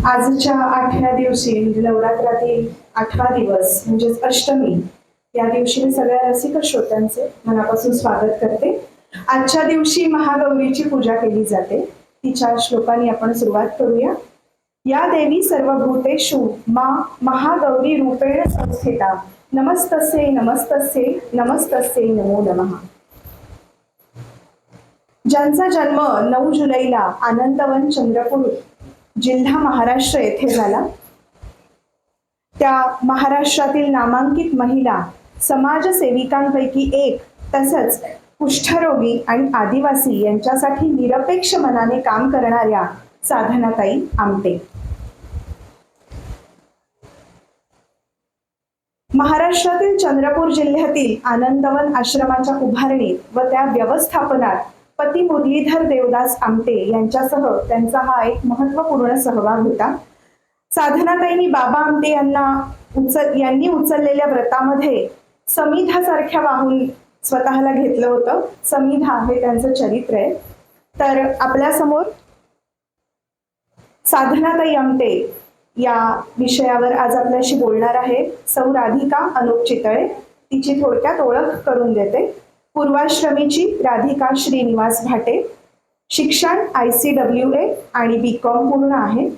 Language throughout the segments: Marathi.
आजच्या 8व्या दिवशी म्हणजे नवरात्रातील 8वा दिवस म्हणजेच अष्टमी या दिवशी मी सगळ्या रसिक श्रोत्यांचे मनापासून स्वागत करते. आजच्या दिवशी महागौरीची पूजा केली जाते. तिच्या श्लोकांनी आपण सुरुवात करूया. या देवी सर्वभूतेषु मा महागौरी रूपेण संस्थिता नमस्तस्यै नमस्तस्यै नमस्तस्यै नमो नमः. ज्यांचा जन्म 9 जुलैला आनंदवन चंद्रपूर जिल्हा महाराष्ट्र येथे झाला, त्या महाराष्ट्रातील नामांकित महिला समाजसेविकांपैकी एक, तसंच कुष्ठरोगी आणि आदिवासी यांच्यासाठी निरपेक्ष मनाने काम करणाऱ्या साधनाताई आमटे. महाराष्ट्रातील चंद्रपूर जिल्ह्यातील आनंदवन आश्रमाच्या उभारणीत व त्या व्यवस्थापनात पती मुरलीधर देवदास आमटे यांच्यासह त्यांचा हा एक महत्वपूर्ण सहभाग होता. साधनाताईंनी बाबा आमटे यांनी उचललेल्या व्रतामध्ये समिधासारख्या वाहून स्वतःला घेतलं होतं. समिधा हे त्यांचं चरित्र आहे. तर आपल्या समोर साधनाताई आमटे या विषयावर आज आपल्याशी बोलणार आहे सौ राधिका अनुप चितळे. तिची थोडक्यात ओळख करून देते. पूर्वाश्रमीची राधिका श्रीनिवास भाटे. शिक्षण ICWA आणि BCom पूर्ण आहे.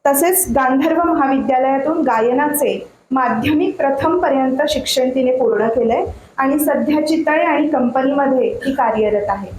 तसेच गांधर्व महाविद्यालयातून गायनाचे माध्यमिक प्रथम पर्यंत शिक्षण तिने पूर्ण केलंय आणि सध्या चितळे आणि कंपनीमध्ये ती कार्यरत आहे.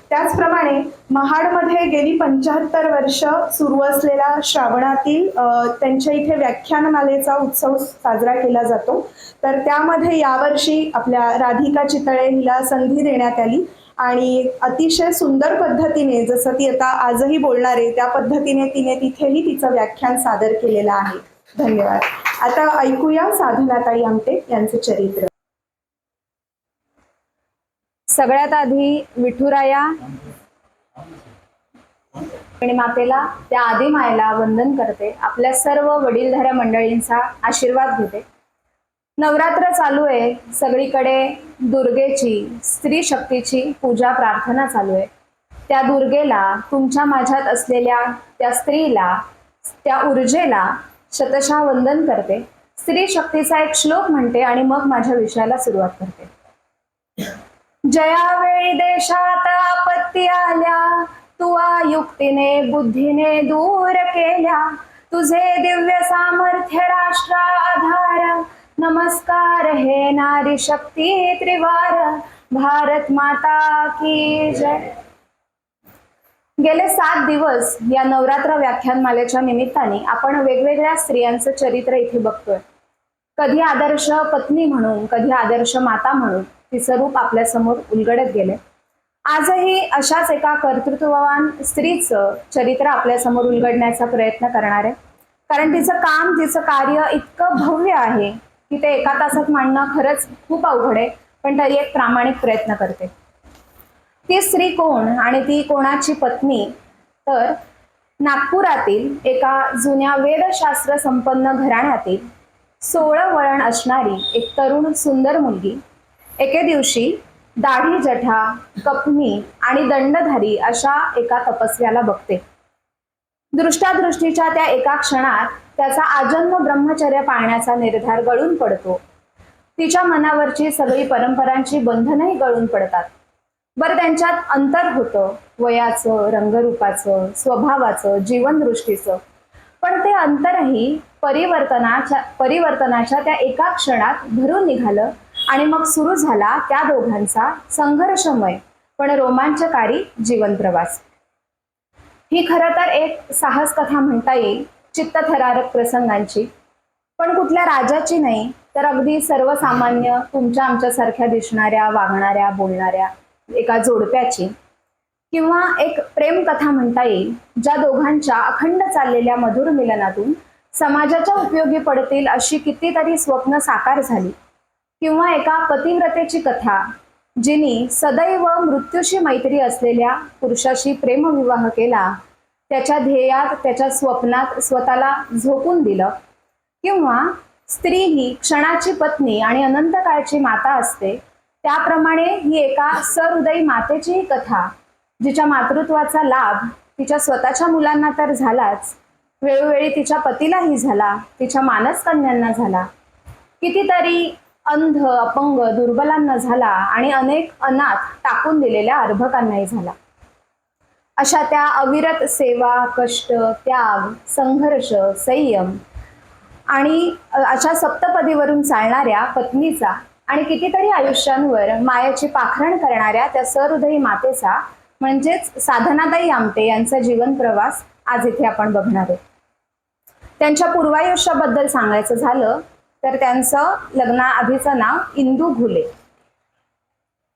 त्याचप्रमाणे महाडमध्ये गेली 75 वर्ष सुरू असलेला श्रावणातील त्यांच्या इथे व्याख्यानमालेचा उत्सव साजरा केला जातो. तर त्यामध्ये यावर्षी आपल्या राधिका चितळे हिला संधी देण्यात आली आणि अतिशय सुंदर पद्धतीने, जसं ती आता आजही बोलणार आहे त्या पद्धतीने तिने तिथेही तिचं व्याख्यान सादर केलेलं आहे. धन्यवाद. आता ऐकूया साधनाताई आमटे यांचे चरित्र. सगळ्यात आधी विठुराया आणि मातेला, त्या आदी मायला वंदन करते. आपल्या सर्व वडीलधाऱ्या मंडळींचा आशीर्वाद घेते. नवरात्र चालू आहे. सगळीकडे दुर्गेची, स्त्री शक्तीची पूजा प्रार्थना चालू आहे. त्या दुर्गेला, तुमच्या माझ्यात असलेल्या त्या स्त्रीला, त्या ऊर्जेला शतशः वंदन करते. स्त्री शक्तीचा एक श्लोक म्हणते आणि मग माझ्या विषयाला सुरुवात करते. ज्यावेळी देशात आपत्ती आल्या, तू युक्तीने बुद्धीने दूर केल्या. तुझे दिव्य सामर्थ्य राष्ट्र आधार. नमस्कार हे नारी शक्ती त्रिवार. भारत माता की जय. गेले 7 दिवस या नवरात्र व्याख्यानमालेच्या निमित्ताने आपण वेगवेगळ्या स्त्रियांचं चरित्र इथे बघतोय. कधी आदर्श पत्नी म्हणून, कधी आदर्श माता म्हणून तिचं रूप आपल्या समोर उलगडत गेले. आजही अशाच एका कर्तृत्ववान स्त्रीचं चरित्र आपल्या समोर उलगडण्याचा प्रयत्न करणार आहे. कारण तिचं काम, तिचं कार्य इतकं भव्य आहे की ते एका तासात मांडणं खरंच खूप अवघड आहे, पण तरी एक प्रामाणिक प्रयत्न करते. ती स्त्री कोण आणि ती कोणाची पत्नी? तर नागपुरातील एका जुन्या वेदशास्त्र संपन्न घराण्यातील 16 वळण असणारी एक तरुण सुंदर मुलगी एके दिवशी दाढी, जठा, कपनी आणि दंडधारी अशा एका तपस्व्याला बघते. दृष्टादृष्टीच्या त्या एका क्षणात त्याचा आजन्म ब्रह्मचर्य पाळण्याचा निर्धार गळून पडतो. तिच्या मनावरची सगळी परंपरांची बंधनही गळून पडतात. बरं, त्यांच्यात अंतर होतं, वयाचं, रंगरूपाचं, स्वभावाचं, जीवनदृष्टीचं. पण ते अंतरही परिवर्तनाच्या त्या एका क्षणात भरून निघालं आणि मग सुरू झाला त्या दोघांचा संघर्षमय पण रोमांचकारी जीवन प्रवास. ही खरं तर एक साहस कथा म्हणता येईल, चित्तथरारक प्रसंगांची. पण कुठल्या राजाची नाही, तर अगदी सर्वसामान्य तुमच्या आमच्यासारख्या दिसणाऱ्या, वागणाऱ्या, बोलणाऱ्या एका जोडप्याची, किंवा एक प्रेम कथा म्हणता येईल, ज्या दोघांच्या अखंड चाललेल्या मधुर मिलनातून समाजाच्या उपयोगी पडतील अशी कितीतरी स्वप्न साकार झाली. किंवा एका पतिव्रतेची कथा, जिनी सदैव मृत्यूशी मैत्री असलेल्या पुरुषाशी प्रेमविवाह केला, त्याच्या ध्येयात, त्याच्या स्वप्नात स्वतःला झोकून दिलं. किंवा स्त्री ही क्षणाची पत्नी आणि अनंतकाळची माता असते, त्याप्रमाणे ही एका सहृदयी मातेची कथा, जिच्या मातृत्वाचा लाभ तिच्या स्वतःच्या मुलांना तर झालाच, वेळोवेळी तिच्या पतीलाही झाला, तिच्या मानसकन्यांना झाला, कितीतरी अंध, अपंग, दुर्बलांना झाला आणि अनेक अनाथ टाकून दिलेल्या अर्भकांनाही झाला. अशा त्या अविरत सेवा, कष्ट, त्याग, संघर्ष, संयम आणि अशा सप्तपदीवरून चालणाऱ्या पत्नीचा आणि कितीतरी आयुष्यांवर मायाची पाखरण करणाऱ्या त्या सहृदयी मातेचा म्हणजेच साधनाताई आमटे यांचा जीवन प्रवास आज इथे आपण बघणार आहोत. त्यांच्या पूर्वायुष्याबद्दल सांगायचं झालं तर त्यांचं लग्नाआधीचं नाव इंदू घुले.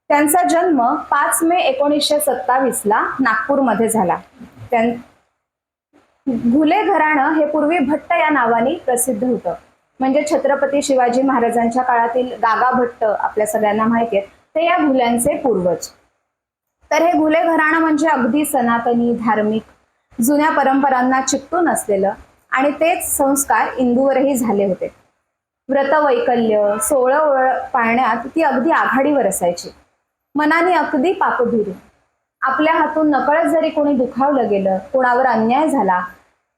त्यांचा जन्म 5 मे 1927 नागपूरमध्ये झाला. घुले घराणं हे पूर्वी भट्ट या नावाने प्रसिद्ध होतं. म्हणजे छत्रपती शिवाजी महाराजांच्या काळातील गागा भट्ट आपल्या सगळ्यांना माहिती आहेत, ते या घुल्यांचे पूर्वज. तर हे घुले घराणं म्हणजे अगदी सनातनी, धार्मिक, जुन्या परंपरांना चिकटून असलेलं आणि तेच संस्कार इंदूवरही झाले होते. व्रतवैकल्य, 16 ओळ पाळण्यात ती अगदी आघाडीवर असायची. मनाने अगदी पापभीरू. आपल्या हातून नकळत जरी कोणी दुखावलं गेलं, कोणावर अन्याय झाला,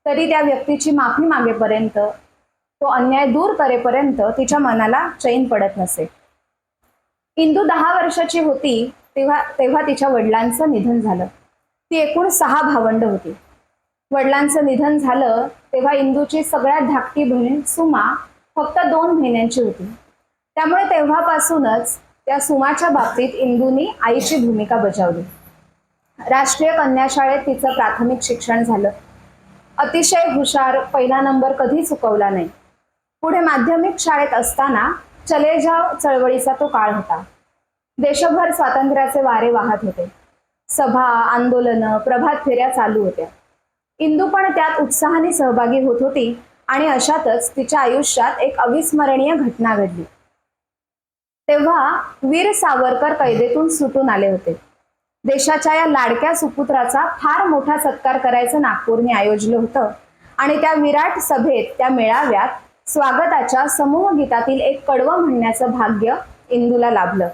तरी त्या व्यक्तीची माफी मागेपर्यंत, तो अन्याय दूर करेपर्यंत तिच्या मनाला चैन पडत नसे. इंदू 10 वर्षाची होती तेव्हा तिच्या वडिलांचं निधन झालं. ती एकूण 6 भावंड होती. वडिलांचं निधन झालं तेव्हा इंदूची सगळ्यात धाकटी बहीण सुमा फक्त 2 महिन्यांची होती. त्यामुळे तेव्हापासूनच त्या सुमाच्या बाबतीत इंदूनी आईची भूमिका बजावली. राष्ट्रीय कन्या शाळेत तिचं प्राथमिक शिक्षण झालं. अतिशय हुशार, पहिला नंबर कधी चुकवला नाही. पुढे माध्यमिक शाळेत असताना चले जाव चळवळीचा तो काळ होता. देशभर स्वातंत्र्याचे वारे वाहत होते. सभा, आंदोलनं, प्रभात फेऱ्या चालू होत्या. इंदू पण त्यात उत्साहाने सहभागी होत होती आणि अशातच तिच्या आयुष्यात एक अविस्मरणीय घटना घडली. तेव्हा वीर सावरकर कैदेतून सुटून आले होते. देशाच्या या लाडक्या सुपुत्राचा फार मोठा सत्कार करायचं नागपूरने आयोजलं होतं आणि त्या विराट सभेत, त्या मेळाव्यात स्वागताच्या समूह गीतातील एक कडवं म्हणण्याचं भाग्य इंदूला लाभलं.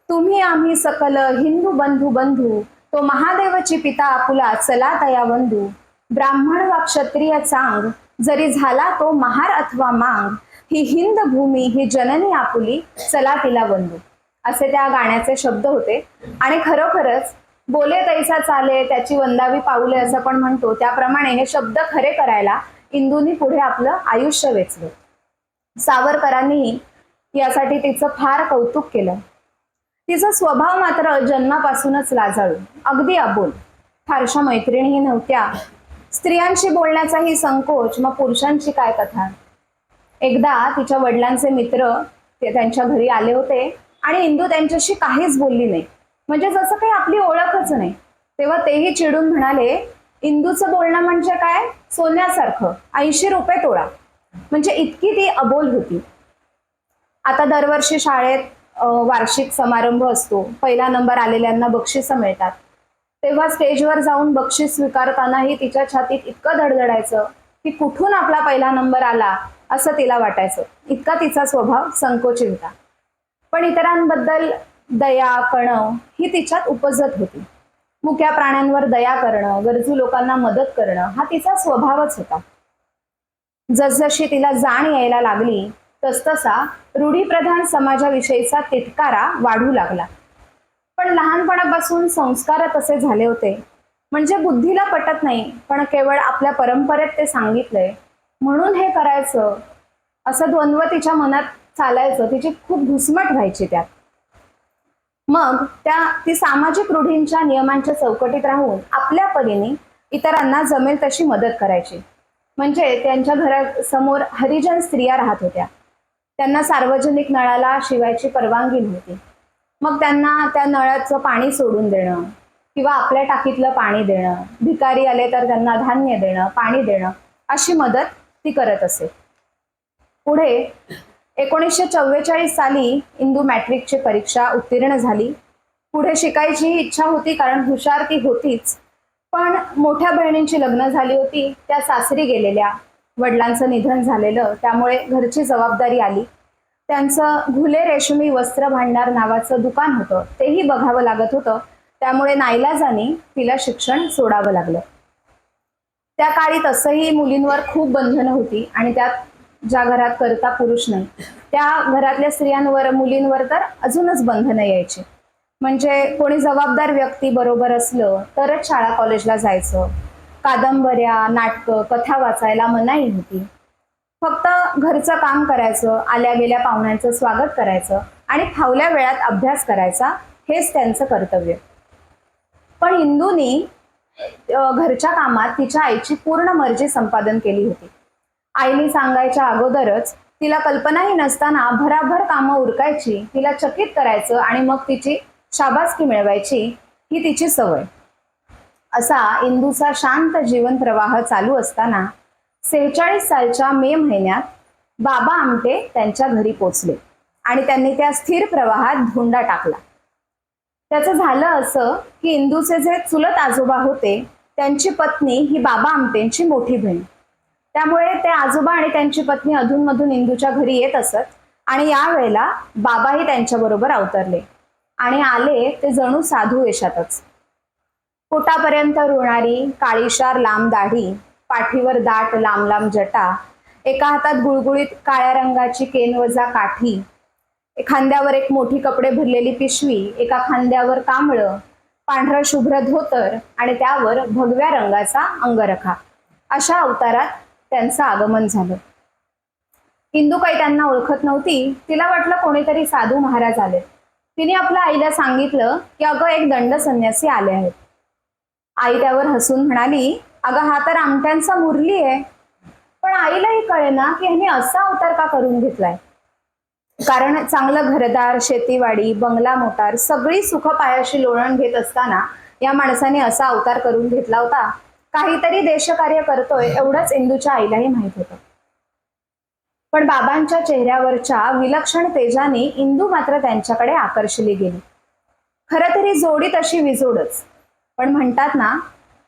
तुम्ही आम्ही सकल हिंदू बंधू बंधू, तो महादेवची पिता आपुला चला तया वंदू, ब्राह्मण वा क्षत्रिय चांग, जरी झाला तो महार अथवा मांग, ही हिंद भूमी ही जननी आपुली चला तिला वंदू, असे त्या गाण्याचे शब्द होते. आणि खरोखरच बोले तैसा चाले त्याची वंदावी पाऊले असं आपण म्हणतो, त्याप्रमाणे हे शब्द खरे करायला इंदूनी पुढे आपलं आयुष्य वेचलं. सावरकरांनी यासाठी तिचं फार कौतुक केलं. तिचा स्वभाव मात्र जन्मापासूनच लाजाळू, अगदी अबोल. फारशा मैत्रिणीही नव्हत्या. स्त्रियांशी बोलण्याचाही संकोच, मग पुरुषांची काय कथा. एकदा तिच्या वडिलांचे मित्र ते त्यांच्या घरी आले होते आणि इंदू त्यांच्याशी काहीच बोलली नाही, म्हणजे जसं काही आपली ओळखच नाही. तेव्हा तेही चिडून म्हणाले, इंदूचं बोलणं म्हणजे काय, सोन्यासारखं, 80 रुपये तोळा. म्हणजे इतकी ती अबोल होती. आता दरवर्षी शाळेत वार्षिक समारंभ असतो. पहिला नंबर आलेल्यांना बक्षिसं मिळतात. तेव्हा स्टेजवर जाऊन बक्षीस स्वीकारतानाही तिच्या छातीत इतकं धडधडायचं की कुठून आपला पहिला नंबर आला असं तिला वाटायचं. इतका तिचा स्वभाव संकोची होता. पण इतरांबद्दल दया, कणव ही तिच्यात उपजत होती. मुक्या प्राण्यांवर दया करणं, गरजू लोकांना मदत करणं हा तिचा स्वभावच होता. जसजशी तिला जाण यायला लागली तसतसा रूढीप्रधान समाजाविषयीचा तिटकारा वाढू लागला. पण लहानपणापासून संस्कार तसे झाले होते, म्हणजे बुद्धीला पटत नाही, पण केवळ आपल्या परंपरेत ते सांगितलंय म्हणून हे करायचं, असं द्वंद्व तिच्या मनात चालायचं. तिची खूप घुसमट व्हायची त्यात. मग ती सामाजिक रूढींच्या नियमांच्या चौकटीत राहून आपल्या परीने इतरांना जमेल तशी मदत करायची. म्हणजे त्यांच्या घरासमोर हरिजन स्त्रिया राहत होत्या. त्यांना सार्वजनिक नळाला शिवायची परवानगी नव्हती. मग त्यांना त्या नळाचं पाणी सोडून देणं किंवा आपल्या टाकीतलं पाणी देणं, भिकारी आले तर त्यांना धान्य देणं, पाणी देणं, अशी मदत ती करत असे. पुढे 1944 साली इंदू मॅट्रिकची परीक्षा उत्तीर्ण झाली. पुढे शिकायची इच्छा होती, कारण हुशार ती होतीच. पण मोठ्या बहिणींची लग्न झाली होती, त्या सासरी गेलेल्या. वडिलांचं निधन झालेलं, त्यामुळे घरची जबाबदारी आली. त्यांचं घुले रेशमी वस्त्र भांडार नावाचं दुकान होतं, तेही बघावं लागत होतं. त्यामुळे नाईलाजाने तिला शिक्षण सोडावं लागलं. त्या काळी तसंही मुलींवर खूप बंधनं होती आणि त्यात ज्या घरात करता पुरुष नाही त्या घरातल्या स्त्रियांवर मुलींवर तर अजूनच बंधनं यायची. म्हणजे कोणी जबाबदार व्यक्ती बरोबर असलं तरच शाळा कॉलेजला जायचं. कादंबऱ्या, नाटकं, कथा वाचायला मनाई होती. फक्त घरचं काम करायचं, आल्या गेल्या पाहुण्यांचं स्वागत करायचं आणि फावल्या वेळात अभ्यास करायचा, हेच त्यांचं कर्तव्य. पण इंदूनी घरच्या कामात तिच्या आईची पूर्ण मर्जी संपादन केली होती. आईने सांगायच्या अगोदरच तिला कल्पनाही नसताना भराभर कामं उरकायची, तिला चकित करायचं आणि मग तिची शाबासकी मिळवायची, ही तिची सवय. असा इंदूचा शांत जीवन प्रवाह चालू असताना 46 सालच्या मे महिन्यात बाबा आमटे त्यांच्या घरी पोचले आणि त्यांनी त्या स्थिर प्रवाहात धोंडा टाकला. त्याचं झालं असं की इंदूचे जे चुलत आजोबा होते त्यांची पत्नी ही बाबा आमटेंची मोठी बहीण. त्यामुळे ते आजोबा आणि त्यांची पत्नी अधूनमधून इंदूच्या घरी येत असत आणि यावेळेला बाबाही त्यांच्याबरोबर अवतरले आणि आले ते जणू साधू वेशातच. पोटापर्यंत रुळणारी काळीशार लांब दाढी, पाठीवर दाट लांब लांब जटा, एका हातात गुळगुळीत काळ्या रंगाची केनवजा काठी, खांद्यावर एक मोठी कपडे भरलेली पिशवी, एका खांद्यावर कांबळं, पांढरं शुभ्र धोतर आणि त्यावर भगव्या रंगाचा अंगरखा, अशा अवतारात त्यांचं आगमन झालं. इंदू काही त्यांना ओळखत नव्हती. तिला वाटलं कोणीतरी साधू महाराज आले. तिने आपल्या आईला सांगितलं की अगं एक दंड संन्यासी आले आहेत. आई त्यावर हसून म्हणाली, अगं हा तर आमट्यांचा मुरली आहे. पण आईलाही कळेना की ह्याने असा अवतार का करून घेतलाय. कारण चांगलं घरदार, शेतीवाडी, बंगला मोटार सगळी सुख पायाशी लोळण घेत असताना या माणसाने असा अवतार करून घेतला होता. काहीतरी देशकार्य करतोय एवढंच इंदूच्या आईलाही माहित होतं. पण बाबांच्या चेहऱ्यावरच्या विलक्षण तेजाने इंदू मात्र त्यांच्याकडे आकर्षली गेली. खरं तरी जोडी तशी विजोडच. पण म्हणतात ना,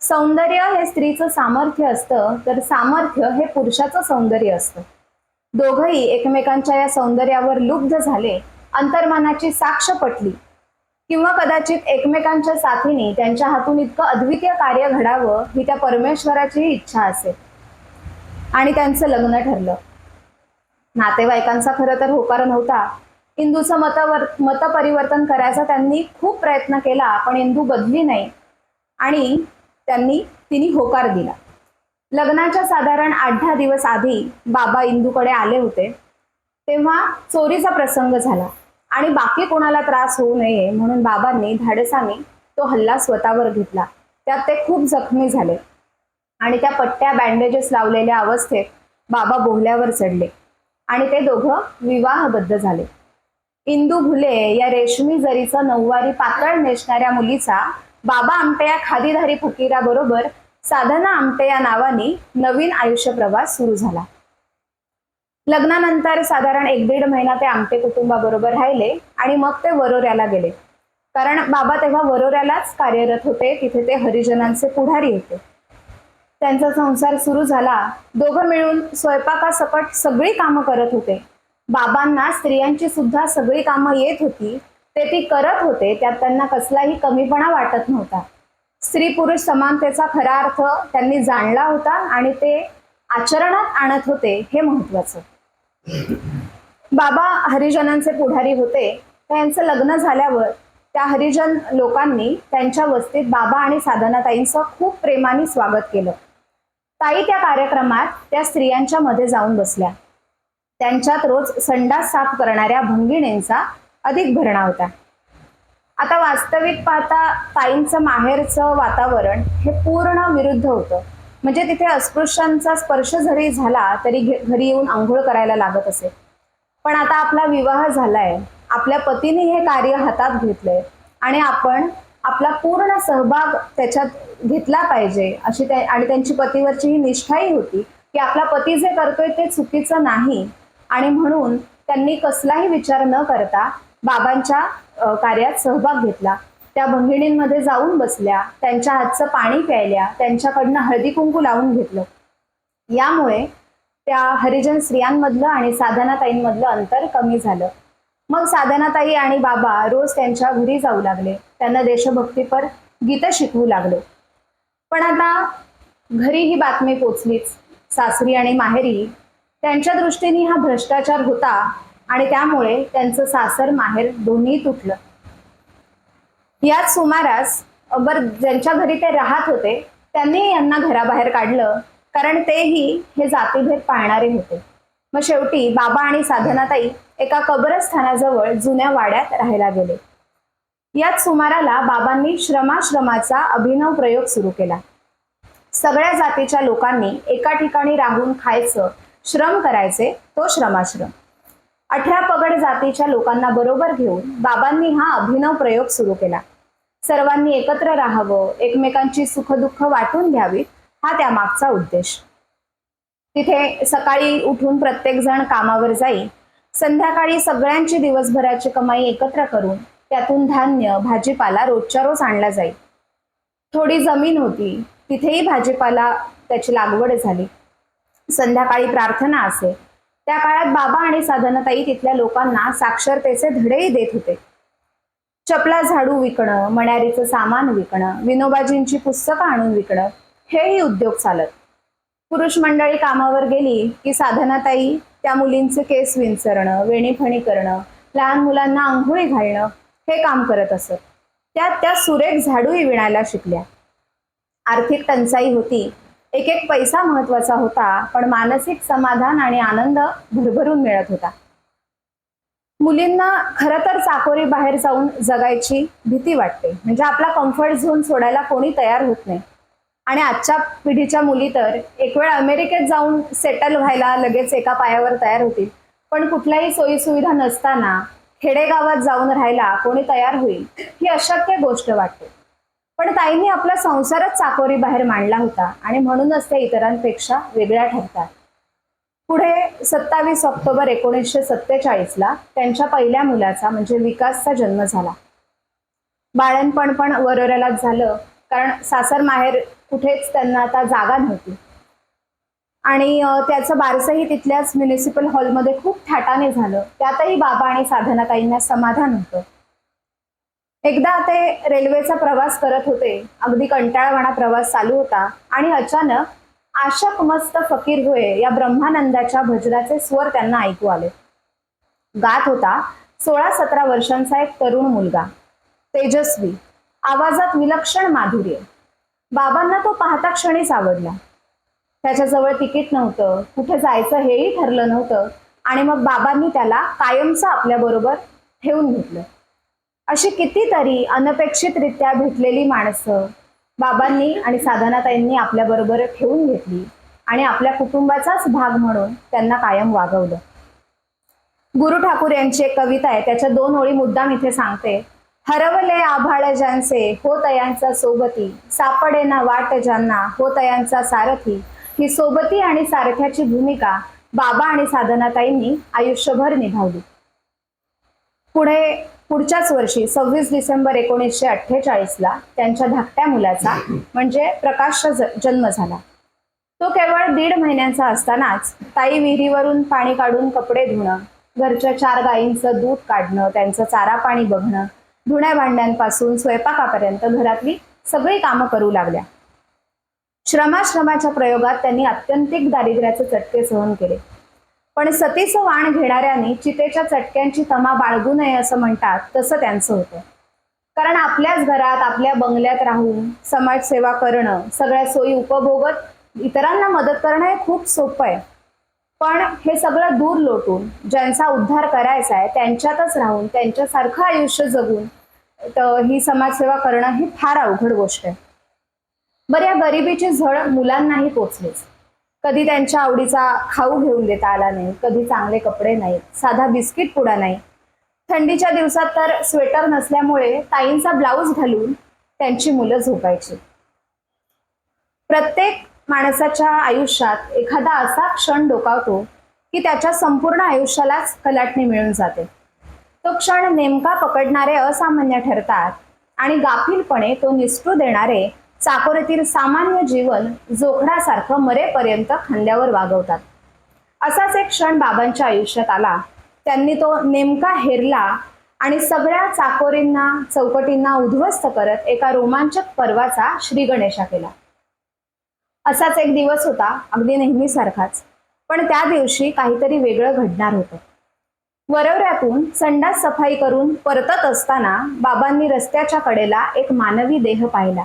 सौंदर्य हे स्त्रीचं सामर्थ्य असतं तर सामर्थ्य हे पुरुषाचं सौंदर्य असतं. दोघंही एकमेकांच्या या सौंदर्यावर लुब्ध झाले, अंतर्मनाची साक्ष पटली किंवा कदाचित एकमेकांच्या साथीने त्यांच्या हातून इतकं अद्वितीय कार्य घडावं ही त्या परमेश्वराची इच्छा असेल आणि त्यांचं लग्न ठरलं. नातेवाईकांचा खरं तर होकार नव्हता. इंदूचं मतपरिवर्तन करायचा त्यांनी खूप प्रयत्न केला, पण इंदू बदली नाही आणि तिने होकार दिला. लग्नाच्या साधारण 8-10 दिवस आधी बाबा इंदूकडे आले होते. तेव्हा चोरीचा प्रसंग झाला आणि बाकी कोणाला त्रास होऊ नये म्हणून बाबांनी धाडसाने तो हल्ला स्वतःवर घेतला. त्यात ते खूप जखमी झाले आणि त्या पट्ट्या बँडेजेस लावलेल्या अवस्थेत बाबा बोहल्यावर चढले आणि ते दोघं विवाहबद्ध झाले. इंदू भुले या रेशमी जरीचं नऊवारी पातळ नेसणाऱ्या मुलीचा बाबा आमटे या खादीधारी फकीराबरोबर साधना आमटे या नावाने नवीन आयुष्य प्रवास सुरू झाला. लग्नानंतर साधारण 1-1.5 महिना ते आमटे कुटुंबाबरोबर राहिले आणि मग ते वरोऱ्याला गेले. कारण बाबा तेव्हा वरोऱ्यालाच कार्यरत होते, तिथे ते हरिजनांचे पुढारी होते. त्यांचा संसार सुरू झाला. दोघं मिळून स्वयंपाकासकट सगळी कामं करत होते. बाबांना स्त्रियांची सुद्धा सगळी कामं येत होती, ते ती करत होते. त्यात त्यांना कसलाही कमीपणा वाटत नव्हता. स्त्री पुरुष समानतेचा खरा अर्थ त्यांनी जाणला होता आणि ते आचरणात आणत होते, हे महत्वाचं. बाबा हरिजनांचे पुढारी होते. त्यांचं लग्न झाल्यावर त्या हरिजन लोकांनी त्यांच्या वस्तीत बाबा आणि साधनाताईंचं खूप प्रेमाने स्वागत केलं. ताई त्या कार्यक्रमात त्या स्त्रियांच्या मध्ये जाऊन बसल्या. त्यांच्यात रोज संडास साफ करणाऱ्या भंगिणींचा अधिक भरणा होता. आता वास्तविक पाहता ताईंचं माहेरचं वातावरण हे पूर्ण विरुद्ध होतं. म्हणजे तिथे अस्पृश्यांचा स्पर्श जरी झाला तरी घरी येऊन आंघोळ करायला लागत असे. पण आता आपला विवाह झालाय, आपल्या पतीने हे कार्य हातात घेतलंय आणि आपण आपला पूर्ण सहभाग त्याच्यात घेतला पाहिजे अशी आणि त्यांची पतीवरची ही निष्ठाही होती की आपला पती जे करतोय ते चुकीचं नाही आणि म्हणून त्यांनी कसलाही विचार न करता बाबांच्या कार्यात सहभाग घेतला. त्या भंगिणींमध्ये जाऊन बसल्या, त्यांच्या हातचं पाणी प्यायल्या, त्यांच्याकडनं हळदी कुंकू लावून घेतलं. यामुळे त्या हरिजन स्त्रियांमधलं आणि साधनाताईंमधलं अंतर कमी झालं. मग साधनाताई आणि बाबा रोज त्यांच्या घरी जाऊ लागले, त्यांना देशभक्तीपर गीतं शिकवू लागले. पण आता घरी ही बातमी पोचलीच, सासरी आणि माहेरी त्यांच्या दृष्टीने हा भ्रष्टाचार होता आणि त्यामुळे त्यांचं सासर माहेर दोन्ही तुटलं. याच सुमारास ज्यांच्या घरी ते राहत होते त्यांनी यांना घराबाहेर काढलं, कारण तेही हे जातीभेद पाळणारे होते. मग शेवटी बाबा आणि साधनाताई एका कबरस्थानाजवळ जुन्या वाड्यात राहायला गेले. याच सुमाराला बाबांनी श्रमाश्रमाचा अभिनव प्रयोग सुरू केला. सगळ्या जातीच्या लोकांनी एका ठिकाणी राहून खायचं, श्रम करायचे, तो श्रमाश्रम. 18 पगड जातीच्या लोकांना बरोबर घेऊन बाबांनी हा अभिनव प्रयोग सुरू केला. सर्वांनी एकत्र राहावं, एकमेकांची सुखदुःख वाटून घ्यावी, हा त्यामागचा उद्देश. तिथे सकाळी उठून प्रत्येक जण कामावर जाई, संध्याकाळी सगळ्यांची दिवसभराची कमाई एकत्र करून त्यातून धान्य, भाजीपाला रोजच्या रोज आणला जाई. थोडी जमीन होती, तिथेही भाजीपाला त्याची लागवड झाली. संध्याकाळी प्रार्थना असे. त्या काळात बाबा आणि साधनाताई तिथल्या लोकांना साक्षरतेचे धडेही देत होते. चपला झाडू विकणं, मण्यारीचं सामान विकणं, विनोबाजींची पुस्तकं आणून विकणं, हेही उद्योग चालत. पुरुष मंडळी कामावर गेली की साधनाताई त्या मुलींचे केस विंचरणं, वेणीफणी करणं, लहान मुलांना आंघोळी घालणं हे काम करत असत. त्या सुरेख झाडूही विणायला शिकल्या. आर्थिक टंचाई होती, एक एक पैसा महत्वाचा होता, पण मानसिक समाधान आणि आनंद भरभरून मिळत होता. मुलींना खरं तर चाकोरी बाहेर जाऊन जगायची भीती वाटते, म्हणजे आपला कम्फर्ट झोन सोडायला कोणी तयार होत नाही. आणि आजच्या पिढीच्या मुली तर एक वेळ अमेरिकेत जाऊन सेटल व्हायला लगेच एका पायावर तयार होतील, पण कुठल्याही सोयी सुविधा नसताना खेडेगावात जाऊन राहायला कोणी तयार होईल ही अशक्य गोष्ट वाटते. पण ताईंनी आपला संसारच चाकोरी बाहेर मांडला होता आणि म्हणूनच ते इतरांपेक्षा वेगळ्या ठरतात. पुढे 27 ऑक्टोबर 1947ला त्यांच्या पहिल्या मुलाचा म्हणजे विकासचा जन्म झाला. बाळणपण पण वरोऱ्यालाच झालं, कारण सासर माहेर कुठेच त्यांना आता जागा नव्हती आणि त्याचं बारसंही तिथल्याच म्युनिसिपल हॉलमध्ये खूप थाटाने झालं. त्यातही बाबा आणि साधनाताईंना समाधान होतं. एकदा ते रेल्वेचा प्रवास करत होते, अगदी कंटाळवाणा प्रवास चालू होता आणि अचानक आशक मस्त फकीर होय या ब्रह्मानंदाच्या भजनाचे स्वर त्यांना ऐकू आले. गात होता 16-17 वर्षांचा एक तरुण मुलगा, तेजस्वी, आवाजात विलक्षण माधुर्य. बाबांना तो पाहता क्षणीच आवडला. त्याच्याजवळ तिकीट नव्हतं, कुठे जायचं हेही ठरलं नव्हतं आणि मग बाबांनी त्याला कायमचं आपल्याबरोबर ठेवून घेतलं. अशी कितीतरी अनपेक्षितरित्या भेटलेली माणसं बाबांनी आणि साधनाताईंनी आपल्याबरोबर ठेवून घेतली आणि आपल्या कुटुंबाचाच भाग म्हणून त्यांना कायम वागवलं. गुरु ठाकूर यांची एक कविता आहे, त्याच्या 2 ओळी मुद्दाम इथे सांगते. हरवले आभाळ ज्यांचे हो तयांचा सोबती, सापडे ना वाट ज्यांना हो तयांचा सारथी. ही सोबती आणि सारथ्याची भूमिका बाबा आणि साधनाताईंनी आयुष्यभर निभावली. पुढच्याच वर्षी 26 डिसेंबर 1948ला त्यांच्या धाकट्या मुलाचा म्हणजे प्रकाशचा जन्म झाला. तो केवळ 1.5 महिन्यांचा असतानाच ताई विहिरीवरून पाणी काढून कपडे धुणं, घरच्या 4 गायींचं दूध काढणं, त्यांचं चारा पाणी बघणं, धुण्या भांड्यांपासून स्वयंपाकापर्यंत घरातली सगळी कामं करू लागल्या. श्रमाश्रमाच्या प्रयोगात त्यांनी अत्यंतिक दारिद्र्याचे चटके सहन केले. पण सतीचं वाण घेणाऱ्यांनी चितेच्या चटक्यांची तमा बाळगू नये असं म्हणतात, तसं त्यांचं होतं. कारण आपल्याच घरात आपल्या बंगल्यात राहून समाजसेवा करणं, सगळ्या सोयी उपभोगत इतरांना मदत करणं हे खूप सोपं आहे. पण हे सगळं दूर लोटून ज्यांचा उद्धार करायचा आहे त्यांच्यातच राहून त्यांच्यासारखं आयुष्य जगून ही समाजसेवा करणं ही फार अवघड गोष्ट आहे. बरं, या गरिबीची झळ मुलांनाही पोचलीच. कधी त्यांच्या आवडीचा खाऊ घेऊन देता आला नाही, कधी चांगले कपडे नाहीत, साधा बिस्किट पुडा नाही. थंडीच्या दिवसात तर स्वेटर नसल्यामुळे ताईंचा ब्लाऊज घालून त्यांची मुलं झोपायची. प्रत्येक माणसाच्या आयुष्यात एखादा असा क्षण डोकावतो की त्याच्या संपूर्ण आयुष्यालाच कलाटणी मिळून जाते. तो क्षण नेमका पकडणारे असामान्य ठरतात आणि गाफीलपणे तो निसटू देणारे चाकोरीतील सामान्य जीवन जोखडासारखं मरेपर्यंत खांद्यावर वागवतात. असाच एक क्षण बाबांच्या आयुष्यात आला त्यांनी तो नेमका हेरला आणि सगळ्या चाकोरींना चौकटींना उद्ध्वस्त करत एका रोमांचक पर्वाचा श्री गणेशा केला. असाच एक दिवस होता, अगदी नेहमीसारखाच, पण त्या दिवशी काहीतरी वेगळं घडणार होतं. वरवऱ्यातून संडास सफाई करून परतत असताना बाबांनी रस्त्याच्या कडेला एक मानवी देह पाहिला.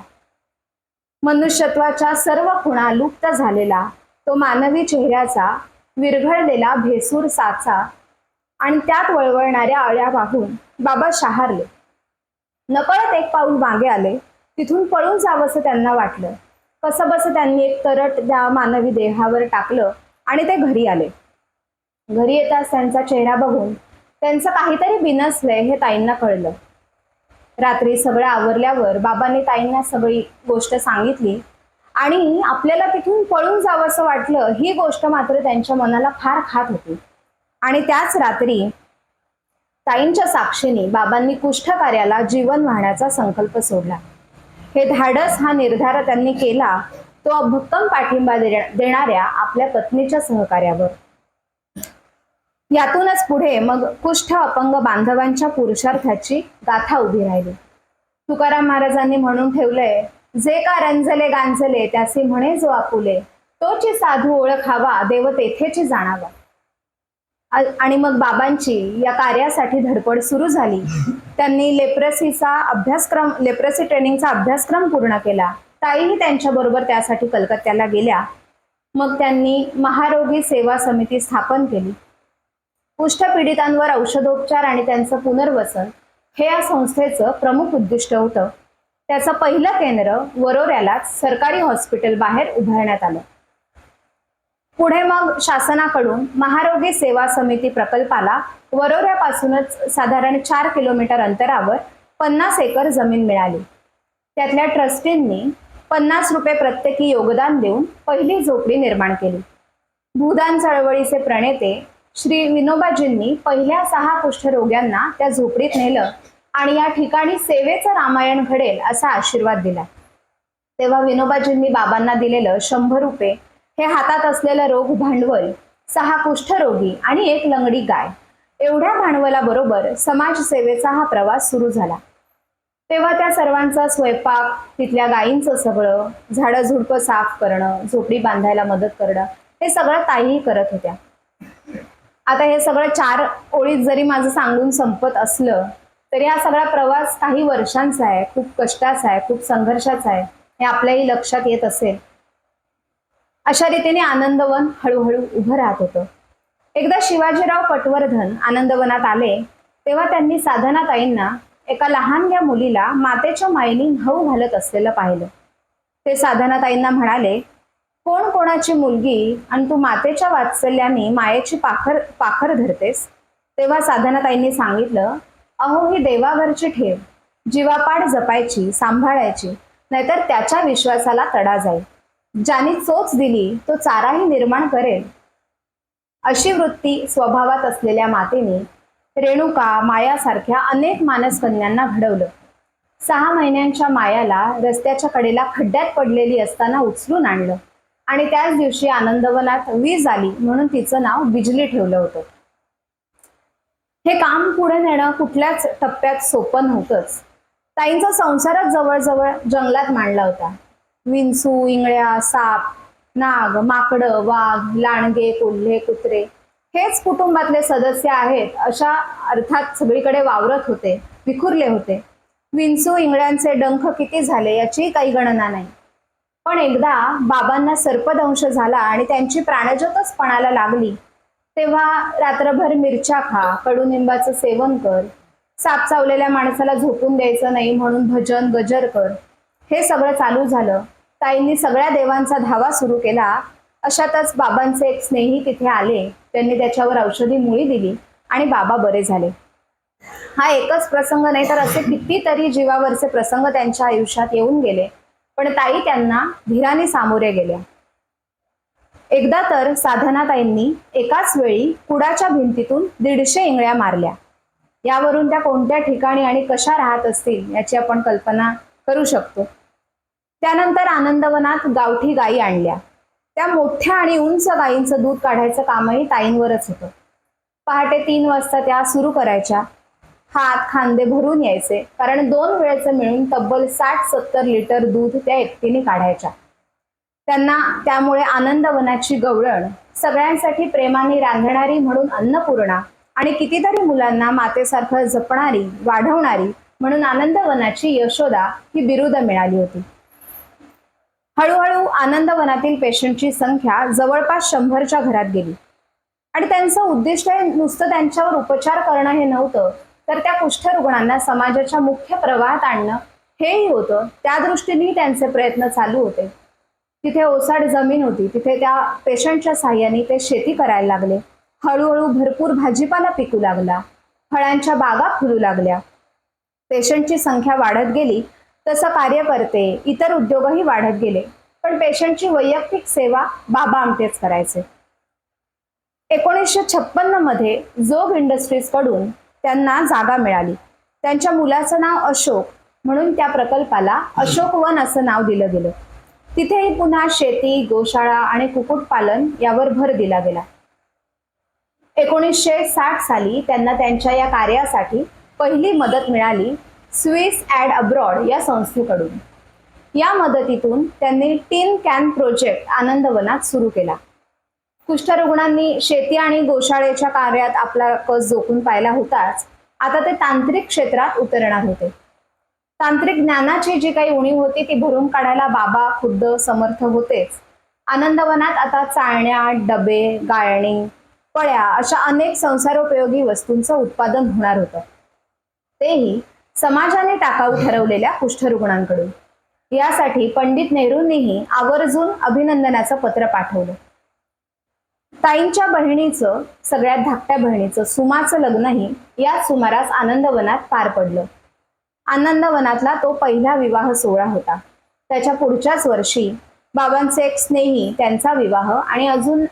मनुष्यत्वाच्या सर्व खुणा लुप्त झालेला तो मानवी चेहऱ्याचा विरघळलेला भेसूर साचा आणि त्यात वळवळणाऱ्या अळ्या पाहून बाबा शहारले. नकळत एक पाऊल मागे आले. तिथून पळून जावंसं त्यांना वाटलं. कसंबसं त्यांनी एक तरट त्या मानवी देहावर टाकलं आणि ते घरी आले. घरी येताच त्यांचा चेहरा बघून त्यांचं काहीतरी बिनसलंय हे ताईंना कळलं. रात्री सगळं आवरल्यावर बाबांनी ताईंना सगळी गोष्ट सांगितली आणि आपल्याला तिथून पळून जावंसं वाटलं ही गोष्ट मात्र त्यांच्या मनाला फार खात होती. आणि त्याच रात्री ताईंच्या साक्षीने बाबांनी कुष्ठकार्याला जीवन वाहण्याचा संकल्प सोडला. हे धाडस, हा निर्धार त्यांनी केला तो भक्कम पाठिंबा देणाऱ्या आपल्या पत्नीच्या सहकार्यावर. यातूनच पुढे मग कुष्ठ अपंग बांधवांच्या पुरुषार्थाची गाथा उभी राहिली. तुकाराम महाराजांनी म्हणून ठेवलंय, जे का रंजले गांजले त्याचे म्हणे जो आपुले, तोची साधू ओळखावा देव तेथेची जाणावा. आणि मग बाबांची या कार्यासाठी धडपड सुरू झाली. त्यांनी लेप्रेसी ट्रेनिंगचा अभ्यासक्रम पूर्ण केला. ताईही त्यांच्याबरोबर त्यासाठी कलकत्त्याला गेल्या. मग त्यांनी महारोगी सेवा समिती स्थापन केली. कुष्ठपीडितांवर औषधोपचार आणि त्यांचं पुनर्वसन हे या संस्थेचं प्रमुख उद्दिष्ट होतं. त्याचं पहिलं केंद्र वरोऱ्यालाच सरकारी हॉस्पिटल बाहेर उभारण्यात आलं. पुढे मग शासनाकडून महारोगी सेवा समिती प्रकल्पाला वरोऱ्यापासूनच साधारण 4 किलोमीटर अंतरावर 50 एकर जमीन मिळाली. त्यातल्या ट्रस्टींनी 50 रुपये प्रत्येकी योगदान देऊन पहिली झोपडी निर्माण केली. भूदान चळवळीचे प्रणेते श्री विनोबाजींनी पहिल्या 6 कुष्ठरोग्यांना त्या झोपडीत नेलं आणि या ठिकाणी सेवेचं रामायण घडेल असा आशीर्वाद दिला. तेव्हा विनोबाजींनी बाबांना दिलेलं 100 रुपये हे हातात असलेलं रोख भांडवल, 6 कुष्ठरोगी आणि 1 लंगडी गाय, एवढ्या भांडवलाबरोबर समाजसेवेचा हा प्रवास सुरू झाला. तेव्हा त्या सर्वांचा स्वयंपाक, तिथल्या गायींचं सगळं, झाडं झुडपं साफ करणं, झोपडी बांधायला मदत करणं हे सगळं ताईही करत होत्या. आता हे सगळं 4 ओळीत जरी माझं सांगून संपत असलं तरी हा सगळा प्रवास काही वर्षांचा आहे, खूप कष्टाचा आहे, खूप संघर्षाचा आहे, हे आपल्याही लक्षात येत असेल. अशा रीतीने आनंदवन हळूहळू उभं राहत होतं. एकदा शिवाजीराव पटवर्धन आनंदवनात आले तेव्हा त्यांनी साधनाताईंना एका लहानग्या मुलीला मातेच्या मायेने न्हाऊ घालत असलेलं पाहिलं. ते साधनाताईंना म्हणाले, कोण कोणाची मुलगी आणि तू मातेच्या वात्सल्याने मायेची पाखर धरतेस? तेव्हा साधनाताईंनी सांगितलं, अहो ही देवाघरची ठेव, जीवापाड जपायची, सांभाळायची, नाहीतर त्याच्या विश्वासाला तडा जाईल. ज्याने चोच दिली तो चाराही निर्माण करेल. अशी वृत्ती स्वभावात असलेल्या मातेने रेणुका, मायासारख्या अनेक मानसकन्यांना घडवलं. 6 महिन्यांच्या मायाला रस्त्याच्या कडेला खड्ड्यात पडलेली असताना उचलून आणलं आणि त्याच दिवशी आनंदवनात वीज आली म्हणून तिचं नाव बिजली ठेवलं होतं. हे काम पुढे नेणं कुठल्याच टप्प्यात सोपं नव्हतंच. ताईंचा संसारच जवळजवळ जंगलात मांडला होता. विंचू, इंगळ्या, साप, नाग, माकडं, वाघ, लांडगे, कोल्हे, कुत्रे हेच कुटुंबातले सदस्य आहेत अशा अर्थात सगळीकडे वावरत होते, विखुरले होते. विंचू इंगळ्यांचे डंख किती झाले याची काही गणना नाही. पण एकदा बाबांना सर्पदंश झाला आणि त्यांची प्राणज्योतच पणाला लागली तेव्हा रात्रभर मिरच्या खा, कडुनिंबाचं सेवन कर, साप चावलेल्या माणसाला झोपून द्यायचं नाही म्हणून भजन गजर कर, हे सगळं चालू झालं. ताईंनी सगळ्या देवांचा धावा सुरू केला. अशातच बाबांचे एक स्नेही तिथे आले. त्यांनी त्याच्यावर औषधी मुळी दिली आणि बाबा बरे झाले. हा एकच प्रसंग नाही तर असे कितीतरी जीवावरचे प्रसंग त्यांच्या आयुष्यात येऊन गेले, पण ताई त्यांना धीराने सामोरे गेल्या. एकदा तर साधनाताईंनी एकाच वेळी कुडाच्या भिंतीतून 150 इंगळ्या मारल्या. यावरून त्या कोणत्या ठिकाणी आणि कशा राहत असतील याची आपण कल्पना करू शकतो. त्यानंतर आनंदवनात गावठी गायी आणल्या. त्या मोठ्या आणि उंच गायींचं दूध काढायचं कामही ताईंवरच होतं. पहाटे 3 वाजता त्या सुरू करायच्या. हात खांदे भरून यायचे, कारण 2 वेळेचं मिळून तब्बल 60-70 लिटर दूध त्या एकटीने काढायच्या. त्यांना त्यामुळे आनंदवनाची गवळण, सगळ्यांसाठी प्रेमाने रांधणारी म्हणून अन्नपूर्णा आणि कितीतरी मुलांना मातेसारखं जपणारी, वाढवणारी म्हणून आनंदवनाची यशोदा ही बिरुद मिळाली होती. हळूहळू आनंदवनातील पेशंटची संख्या जवळपास 100च्या घरात गेली आणि त्यांचं उद्दिष्ट हे नुसतं त्यांच्यावर उपचार करणं हे नव्हतं, तर त्या कुष्ठरुग्णांना समाजाच्या मुख्य प्रवाहात आणणं हेही होतं. त्या दृष्टीने त्यांचे प्रयत्न चालू होते. तिथे ओसाड जमीन होती, तिथे त्या पेशंटच्या साह्याने ते शेती करायला लागले. हळूहळू भरपूर भाजीपाला पिकू लागला, फळांच्या बागा फुलू लागल्या. पेशंटची संख्या वाढत गेली तसं कार्यकर्ते, इतर उद्योगही वाढत गेले. पण पेशंटची वैयक्तिक सेवा बाबा आमटेच करायचे. 1956 मध्ये जोग इंडस्ट्रीज कडून त्यांना जागा मिळाली. त्यांच्या मुलाचं नाव अशोक म्हणून त्या प्रकल्पाला अशोकवन असं नाव दिलं गेलं. तिथेही पुन्हा शेती, गोशाळा आणि कुक्कुटपालन यावर भर दिला गेला. 1960 साली त्यांना त्यांच्या या कार्यासाठी पहिली मदत मिळाली स्विस ॲड अब्रॉड या संस्थेकडून. या मदतीतून त्यांनी टिन कॅन प्रोजेक्ट आनंदवनात सुरू केला. कुष्ठरुग्णांनी शेती आणि गोशाळेच्या कार्यात आपला कस जोखून पाहिला होताच, आता ते तांत्रिक क्षेत्रात उतरणार होते. तांत्रिक ज्ञानाची जी काही उणीव होती ती भरून काढायला बाबा खुद्द समर्थ होतेच. आनंदवनात आता चाळण्या, डबे, गाळणी, पळ्या अशा अनेक संसारोपयोगी वस्तूंचं उत्पादन होणार होतं, तेही समाजाने टाकाऊ ठरवलेल्या कुष्ठरुग्णांकडून. यासाठी पंडित नेहरूंनीही आवर्जून अभिनंदनाचं पत्र पाठवलं. ताईंच्या बहिणीचं, सगळ्यात धाकट्या बहिणीचं सुमाचं लग्नही याच सुमारास आनंदवनात पार पडलं. आनंदवनातला तो पहिला विवाह सोहळा होता. त्याच्या पुढच्याच वर्षी बाबांचे एक स्नेही, त्यांचा विवाह आणि अजून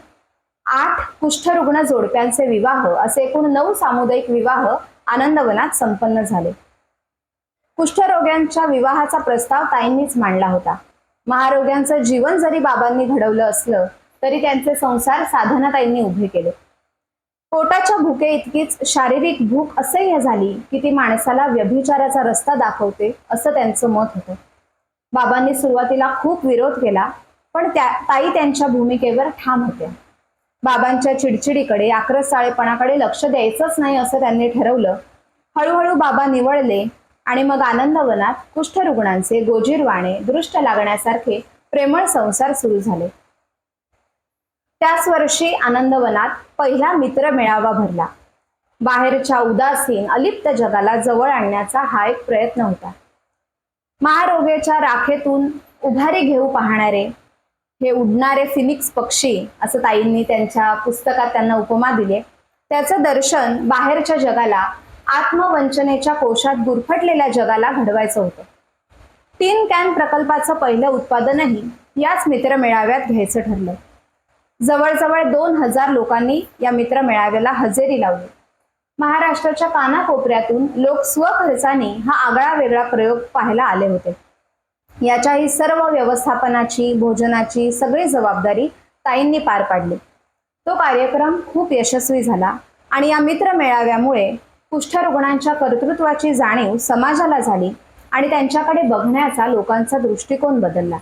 8 कुष्ठरुग्ण जोडप्यांचे विवाह असे एकूण 9 सामुदायिक विवाह आनंदवनात संपन्न झाले. कुष्ठरोग्यांच्या विवाहाचा प्रस्ताव ताईंनीच मांडला होता. महारोग्यांचं जीवन जरी बाबांनी घडवलं असलं तरी त्यांचे संसार साधनाताईंनी उभे केले. पोटाच्या भुके इतकीच शारीरिक भूक असह्य झाली की ती माणसाला व्यभिचाराचा रस्ता दाखवते असं त्यांचं मत होतं. बाबांनी सुरुवातीला खूप विरोध केला, पण ताई त्यांच्या भूमिकेवर ठाम होत्या. बाबांच्या चिडचिडीकडे, आक्रसाळेपणाकडे लक्ष द्यायचंच नाही असं त्यांनी ठरवलं. हळूहळू बाबा निवळले आणि मग आनंदवनात कुष्ठरुग्णांचे गोजीरवाणे, दृष्ट लागण्यासारखे प्रेमळ संसार सुरू झाले. त्याच वर्षी आनंदवनात पहिला मित्र मेळावा भरला. बाहेरच्या उदासीन, अलिप्त जगाला जवळ आणण्याचा हा एक प्रयत्न होता. महारोग्याच्या राखेतून उभारी घेऊ पाहणारे हे उडणारे फिनिक्स पक्षी असं ताईंनी त्यांच्या पुस्तकात त्यांना उपमा दिले. त्याचं दर्शन बाहेरच्या जगाला, आत्मवंचनेच्या कोशात गुरफटलेल्या जगाला घडवायचं होतं. टिन कॅन प्रकल्पाचं पहिलं उत्पादनही याच मित्रमेळाव्यात घ्यायचं ठरलं. जवळजवळ 2000 लोकांनी या मित्रमेळाव्याला हजेरी लावली. महाराष्ट्राच्या कानाकोपऱ्यातून लोक स्वखर्चाने हा आगळा वेगळा प्रयोग पाहायला आले होते. याच्याही सर्व व्यवस्थापनाची, भोजनाची सगळी जबाबदारी ताईंनी पार पाडली. तो कार्यक्रम खूप यशस्वी झाला आणि या मित्रमेळाव्यामुळे कुष्ठरुग्णांच्या कर्तृत्वाची जाणीव समाजाला झाली आणि त्यांच्याकडे बघण्याचा लोकांचा दृष्टिकोन बदलला.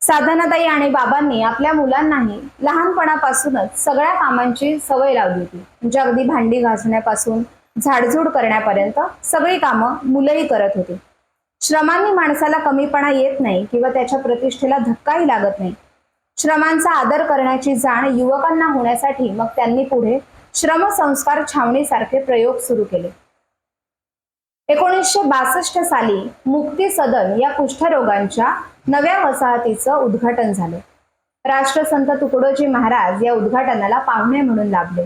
साधनाताई आणि बाबांनी आपल्या मुलांनाही लहानपणापासूनच सगळ्या कामांची सवय लावली होती. म्हणजे अगदी भांडी घासण्यापासून झाडझूड करण्यापर्यंत सगळी कामं मुलंही करत होती. श्रमांनी माणसाला कमीपणा येत नाही किंवा त्याच्या प्रतिष्ठेला धक्काही लागत नाही. श्रमांचा आदर करण्याची जाण युवकांना होण्यासाठी मग त्यांनी पुढे श्रमसंस्कार छावणीसारखे प्रयोग सुरू केले. 1962 साली मुक्ती सदन या कुष्ठरोगांच्या नव्या वसाहतीचं उद्घाटन झालं. राष्ट्रसंत तुकडोजी महाराज या उद्घाटनाला पाहुणे म्हणून लाभले.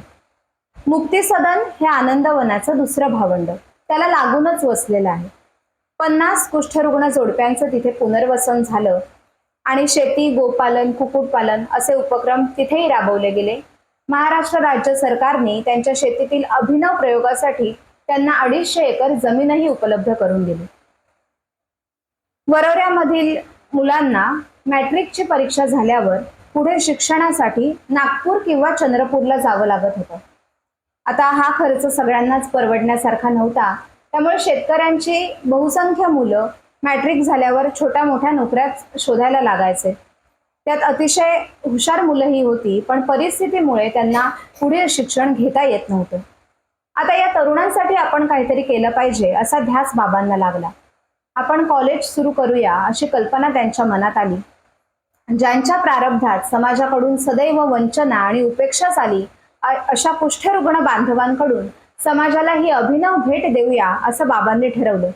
मुक्ती सदन हे आनंदवनाचं दुसरं भावंड, त्याला लागूनच वसलेलं आहे. 50 कुष्ठरुग्ण जोडप्यांचं तिथे पुनर्वसन झालं आणि शेती, गोपालन, कुक्कुटपालन असे उपक्रम तिथेही राबवले गेले. महाराष्ट्र राज्य सरकारने त्यांच्या शेतीतील अभिनव प्रयोगासाठी त्यांना 250 एकर जमीनही उपलब्ध करून दिली. वरोऱ्यामधील मुलांना मॅट्रिकची परीक्षा झाल्यावर पुढे शिक्षणासाठी नागपूर किंवा चंद्रपूरला जावं लागत होतं. आता हा खर्च सगळ्यांनाच परवडण्यासारखा नव्हता, त्यामुळे शेतकऱ्यांची बहुसंख्य मुलं मॅट्रिक झाल्यावर छोट्या मोठ्या नोकऱ्या शोधायला लागायचे. त्यात अतिशय हुशार मुलंही होती, पण परिस्थितीमुळे त्यांना पुढील शिक्षण घेता येत नव्हतं. आता या तरुणांसाठी आपण काहीतरी केलं पाहिजे असा ध्यास बाबांना लागला. आपण कॉलेज सुरू करूया अशी कल्पना त्यांच्या मनात आली. ज्यांच्या प्रारब्धात समाजाकडून सदैव वंचना आणि उपेक्षा झाली, अशा कुष्ठरुग्ण बांधवांकडून समाजाला ही अभिनव भेट देऊया असं बाबांनी ठरवलं.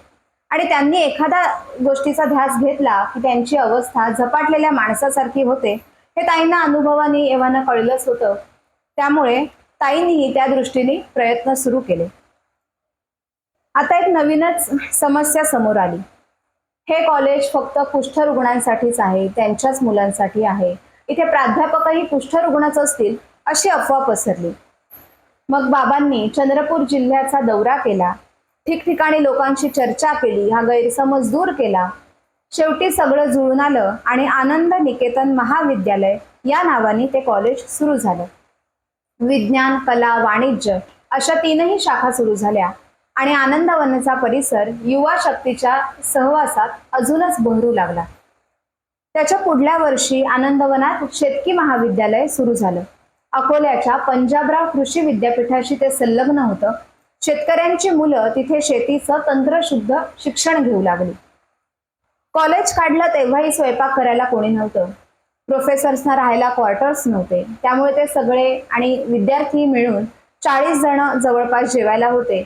आणि त्यांनी एखाद्या गोष्टीचा ध्यास घेतला की त्यांची अवस्था झपाटलेल्या माणसासारखी होते, हे ताईंना अनुभवाने एव्हाना कळलंच होतं. त्यामुळे ताईंनीही त्या दृष्टीने प्रयत्न सुरू केले. आता एक नवीनच समस्या समोर आली. हे कॉलेज फक्त कुष्ठरुग्णांसाठीच आहे, त्यांच्याच मुलांसाठी आहे, इथे प्राध्यापकही कुष्ठरुग्णच असतील अशी अफवा पसरली. मग बाबांनी चंद्रपूर जिल्ह्याचा दौरा केला, ठिकठिकाणी लोकांशी चर्चा केली, हा गैरसमज दूर केला. शेवटी सगळं जुळून आलं आणि आनंद निकेतन महाविद्यालय या नावाने ते कॉलेज सुरू झालं. विज्ञान, कला, वाणिज्य अशा तीनही शाखा सुरू झाल्या आणि आनंदवनाचा परिसर युवा शक्तीच्या सहवासात अजूनच बहरू लागला. त्याच्या पुढल्या वर्षी आनंदवनात शेतकी महाविद्यालय सुरू झालं. अकोल्याच्या पंजाबराव कृषी विद्यापीठाशी ते संलग्न होतं. शेतकऱ्यांची मुलं तिथे शेतीचं तंत्रशुद्ध शिक्षण घेऊ लागली. कॉलेज काढलं तेव्हाही स्वयंपाक करायला कोणी नव्हतं. प्रोफेसर्सना राहायला क्वार्टर्स नव्हते. त्यामुळे ते सगळे आणि विद्यार्थी मिळून 40 जण जवळपास जेवायला होते.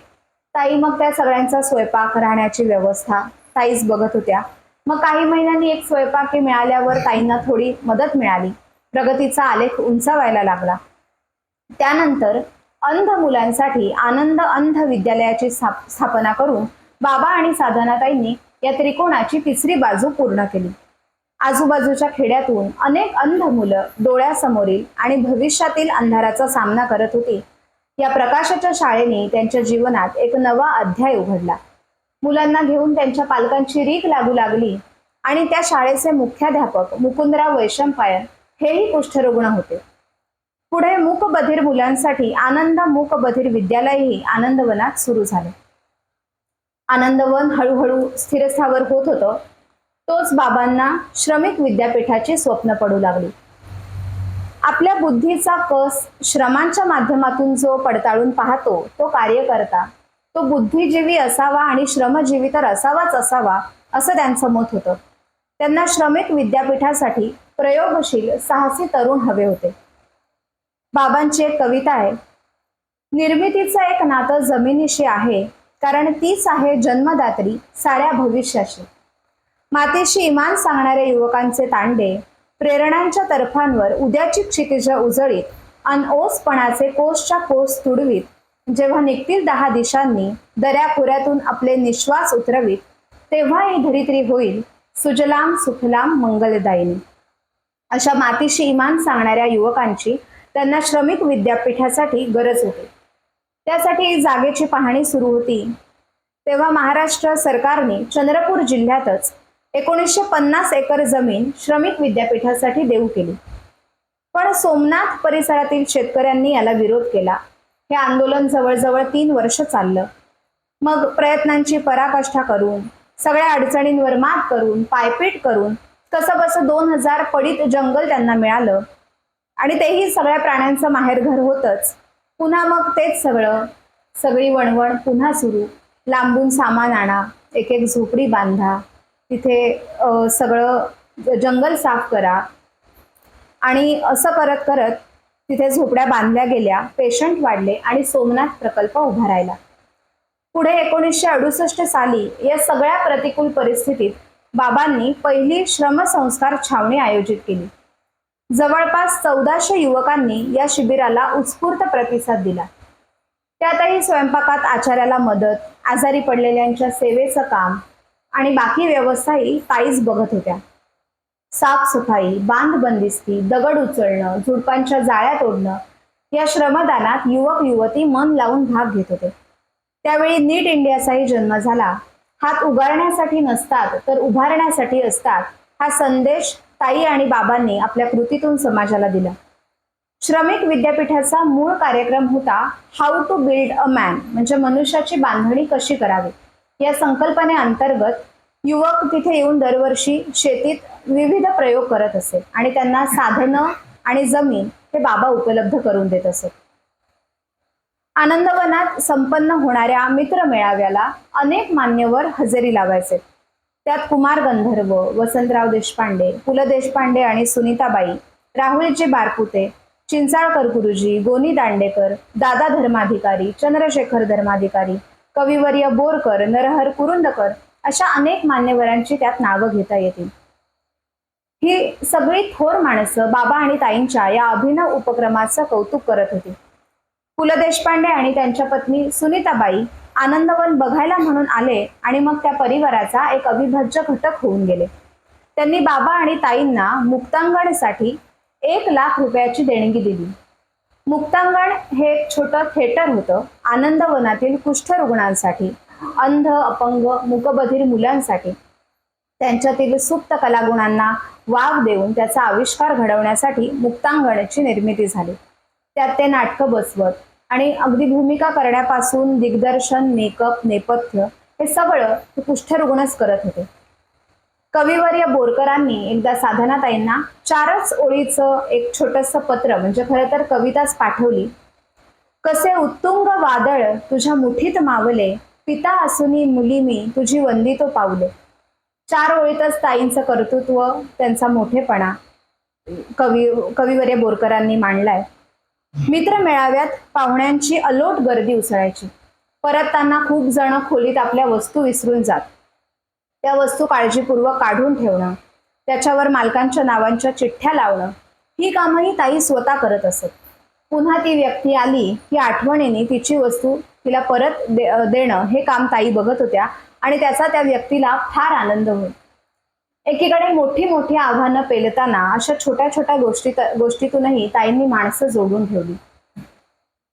ताई मग त्या सगळ्यांचा स्वयंपाक, राहण्याची व्यवस्था ताईच बघत होत्या. मग काही महिन्यांनी एक स्वयंपाकी मिळाल्यावर ताईंना थोडी मदत मिळाली. प्रगतीचा आलेख उंचावायला लागला. त्यानंतर अंध मुलांसाठी आनंद अंध विद्यालयाची स्थापना करून बाबा आणि साधनाताईंनी या त्रिकोणाची तिसरी बाजू पूर्ण केली. आजूबाजूच्या खेड्यातून अनेक अंध मुलं डोळ्यासमोरील आणि भविष्यातील अंधाराचा सामना करत होती. या प्रकाशाच्या शाळेने त्यांच्या जीवनात एक नवा अध्याय उघडला. मुलांना घेऊन त्यांच्या पालकांची रीक लागू लागली आणि त्या शाळेचे मुख्याध्यापक मुकुंदराव वैशंपायन हेही कुष्ठरुग्ण होते. पुढे मूकबधिर मुलांसाठी आनंद मूकबधिर विद्यालयही आनंदवनात सुरू झाले. आनंदवन हळूहळू स्थिरस्थावर होत होतं. तोच बाबांना श्रमिक विद्यापीठाची स्वप्न पडू लागली. आपल्या बुद्धीचा कस श्रमांच्या माध्यमातून जो पडताळून पाहतो तो कार्यकर्ता, तो बुद्धिजीवी असावा आणि श्रमजीवी तर असावाच असावा असं त्यांचं मत होतं. त्यांना श्रमिक विद्यापीठासाठी प्रयोगशील साहसी तरुण हवे होते. बाबांची एक कविता आहे, निर्मितीचं एक नातं जमिनीशी आहे, कारण तीच आहे जन्मदात्री साऱ्या भविष्याशी. मातीशी इमान सांगणाऱ्या युवकांचे तांडे प्रेरणांच्या तर्फांवर उद्याची क्षितिज उजळीत अन ओसपणाचे कोसच्या कोस तुडवीत, जेव्हा निघतील 10 दिशांनी दऱ्याखोऱ्यातून आपले निश्वास उतरवीत, तेव्हा ही धरित्री होईल सुजलाम सुफलाम मंगलदायिनी. अशा मातीशी इमान सांगणाऱ्या युवकांची त्यांना श्रमिक विद्यापीठासाठी गरज होती. त्यासाठी जागेची पाहणी सुरू होती. तेव्हा महाराष्ट्र सरकारने चंद्रपूर जिल्ह्यातच 1950 एकर जमीन श्रमिक विद्यापीठासाठी देऊ केली. पण सोमनाथ परिसरातील शेतकऱ्यांनी याला विरोध केला. हे आंदोलन जवळजवळ 3 वर्ष चाललं. मग प्रयत्नांची पराकाष्ठा करून, सगळ्या अडचणींवर मात करून, पायपीट करून कसंबसं 2000 पडीत जंगल त्यांना मिळालं. आणि तेही सगळ्या प्राण्यांचं माहेरघर होतच. पुन्हा मग तेच सगळी वणवण पुन्हा सुरू. लांबून सामान आणा, एक एक झोपडी बांधा, तिथे सगळं जंगल साफ करा. आणि असं करत करत तिथे झोपड्या बांधल्या गेल्या, पेशंट वाढले आणि सोमनाथ प्रकल्प उभा राहिला. पुढे 1968 साली या सगळ्या प्रतिकूल परिस्थितीत बाबांनी पहिली श्रमसंस्कार छावणी आयोजित केली. जवळपास 1400 युवकांनी या शिबिराला उत्स्फूर्त प्रतिसाद दिला. त्यातही स्वयंपाकात आचार्याला मदत, आजारी पडलेल्यांच्या सेवेचं काम आणि बाकी व्यवस्थाही ताईच बघत होत्या. साफसफाई, बांध बंदिस्ती, दगड उचलणं, झुडपांच्या जाळ्या तोडणं या श्रमदानात युवक युवती मन लावून भाग घेत होते. त्यावेळी नीट इंडियाचाही जन्म झाला. हात उगारण्यासाठी नसतात तर उभारण्यासाठी असतात, हा संदेश ताई आणि बाबांनी आपल्या कृतीतून समाजाला दिला. श्रमिक विद्यापीठाचा मूळ कार्यक्रम होता how to build a man, म्हणजे मनुष्याची बांधणी कशी करावी. या संकल्पनेअंतर्गत युवक तिथे येऊन दरवर्षी शेतीत विविध प्रयोग करत असे आणि त्यांना साधनं आणि जमीन हे बाबा उपलब्ध करून देत असत. आनंदवनात संपन्न होणाऱ्या मित्र मेळाव्याला अनेक मान्यवर हजेरी लावायचे. त्यात कुमार गंधर्व, वसंतराव देशपांडे, पु ल देशपांडे आणि सुनीताबाई, राहुलजी बारपुते, चिंचाळकर गुरुजी, गोनी दांडेकर, दादा धर्माधिकारी, चंद्रशेखर धर्माधिकारी, कविवर्य बोरकर, नरहर कुरुंदकर अशा अनेक मान्यवरांची त्यात नावं घेता येतील. ही सगळी थोर माणसं बाबा आणि ताईंच्या या अभिनव उपक्रमाचं कौतुक करत होती. पु ल देशपांडे आणि त्यांच्या पत्नी सुनीताबाई आनंदवन बघायला म्हणून आले आणि मग त्या परिवाराचा एक अविभाज्य घटक होऊन गेले. त्यांनी बाबा आणि ताईंना मुक्तांगणसाठी 1,00,000 रुपयाची देणगी दिली. मुक्तांगण हे एक छोटं थिएटर होतं आनंदवनातील कुष्ठरुग्णांसाठी, अंध, अपंग, मूकबधिर मुलांसाठी. त्यांच्यातील सुप्त कलागुणांना वाव देऊन त्याचा आविष्कार घडवण्यासाठी मुक्तांगणची निर्मिती झाली. त्यात ते नाटकं बसवत आणि अगदी भूमिका करण्यापासून दिग्दर्शन, मेकअप, नेपथ्य हे सगळं कुष्ठरुग्णच करत होते. कविवर्य बोरकरांनी एकदा साधनाताईंना 4च ओळीचं एक छोटंसं पत्र, म्हणजे खरं तर कविताच पाठवली. कसे उत्तुंग वादळ तुझ्या मुठीत मावले, पिता असूनी मुली मी तुझी वंदितो पावले. 4 ओळीतच ताईंचं कर्तृत्व, त्यांचा मोठेपणा कविवर्य बोरकरांनी मांडलाय. मित्र मेळाव्यात पाहुण्यांची अलोट गर्दी उसळायची. परतताना खूप जण खोलीत आपल्या वस्तू विसरून जात. त्या वस्तू काळजीपूर्वक काढून ठेवणं, त्याच्यावर मालकांच्या नावांच्या चिठ्ठ्या लावणं ही कामही ताई स्वतः करत असत. पुन्हा ती व्यक्ती आली की आठवणीने तिची वस्तू तिला परत देणं हे काम ताई बघत होत्या आणि त्याचा त्या व्यक्तीला फार आनंद होत. एकीकडे मोठी मोठी आव्हानं पेलताना अशा छोट्या छोट्या गोष्टीतूनही ताईंनी माणसं जोडून ठेवली.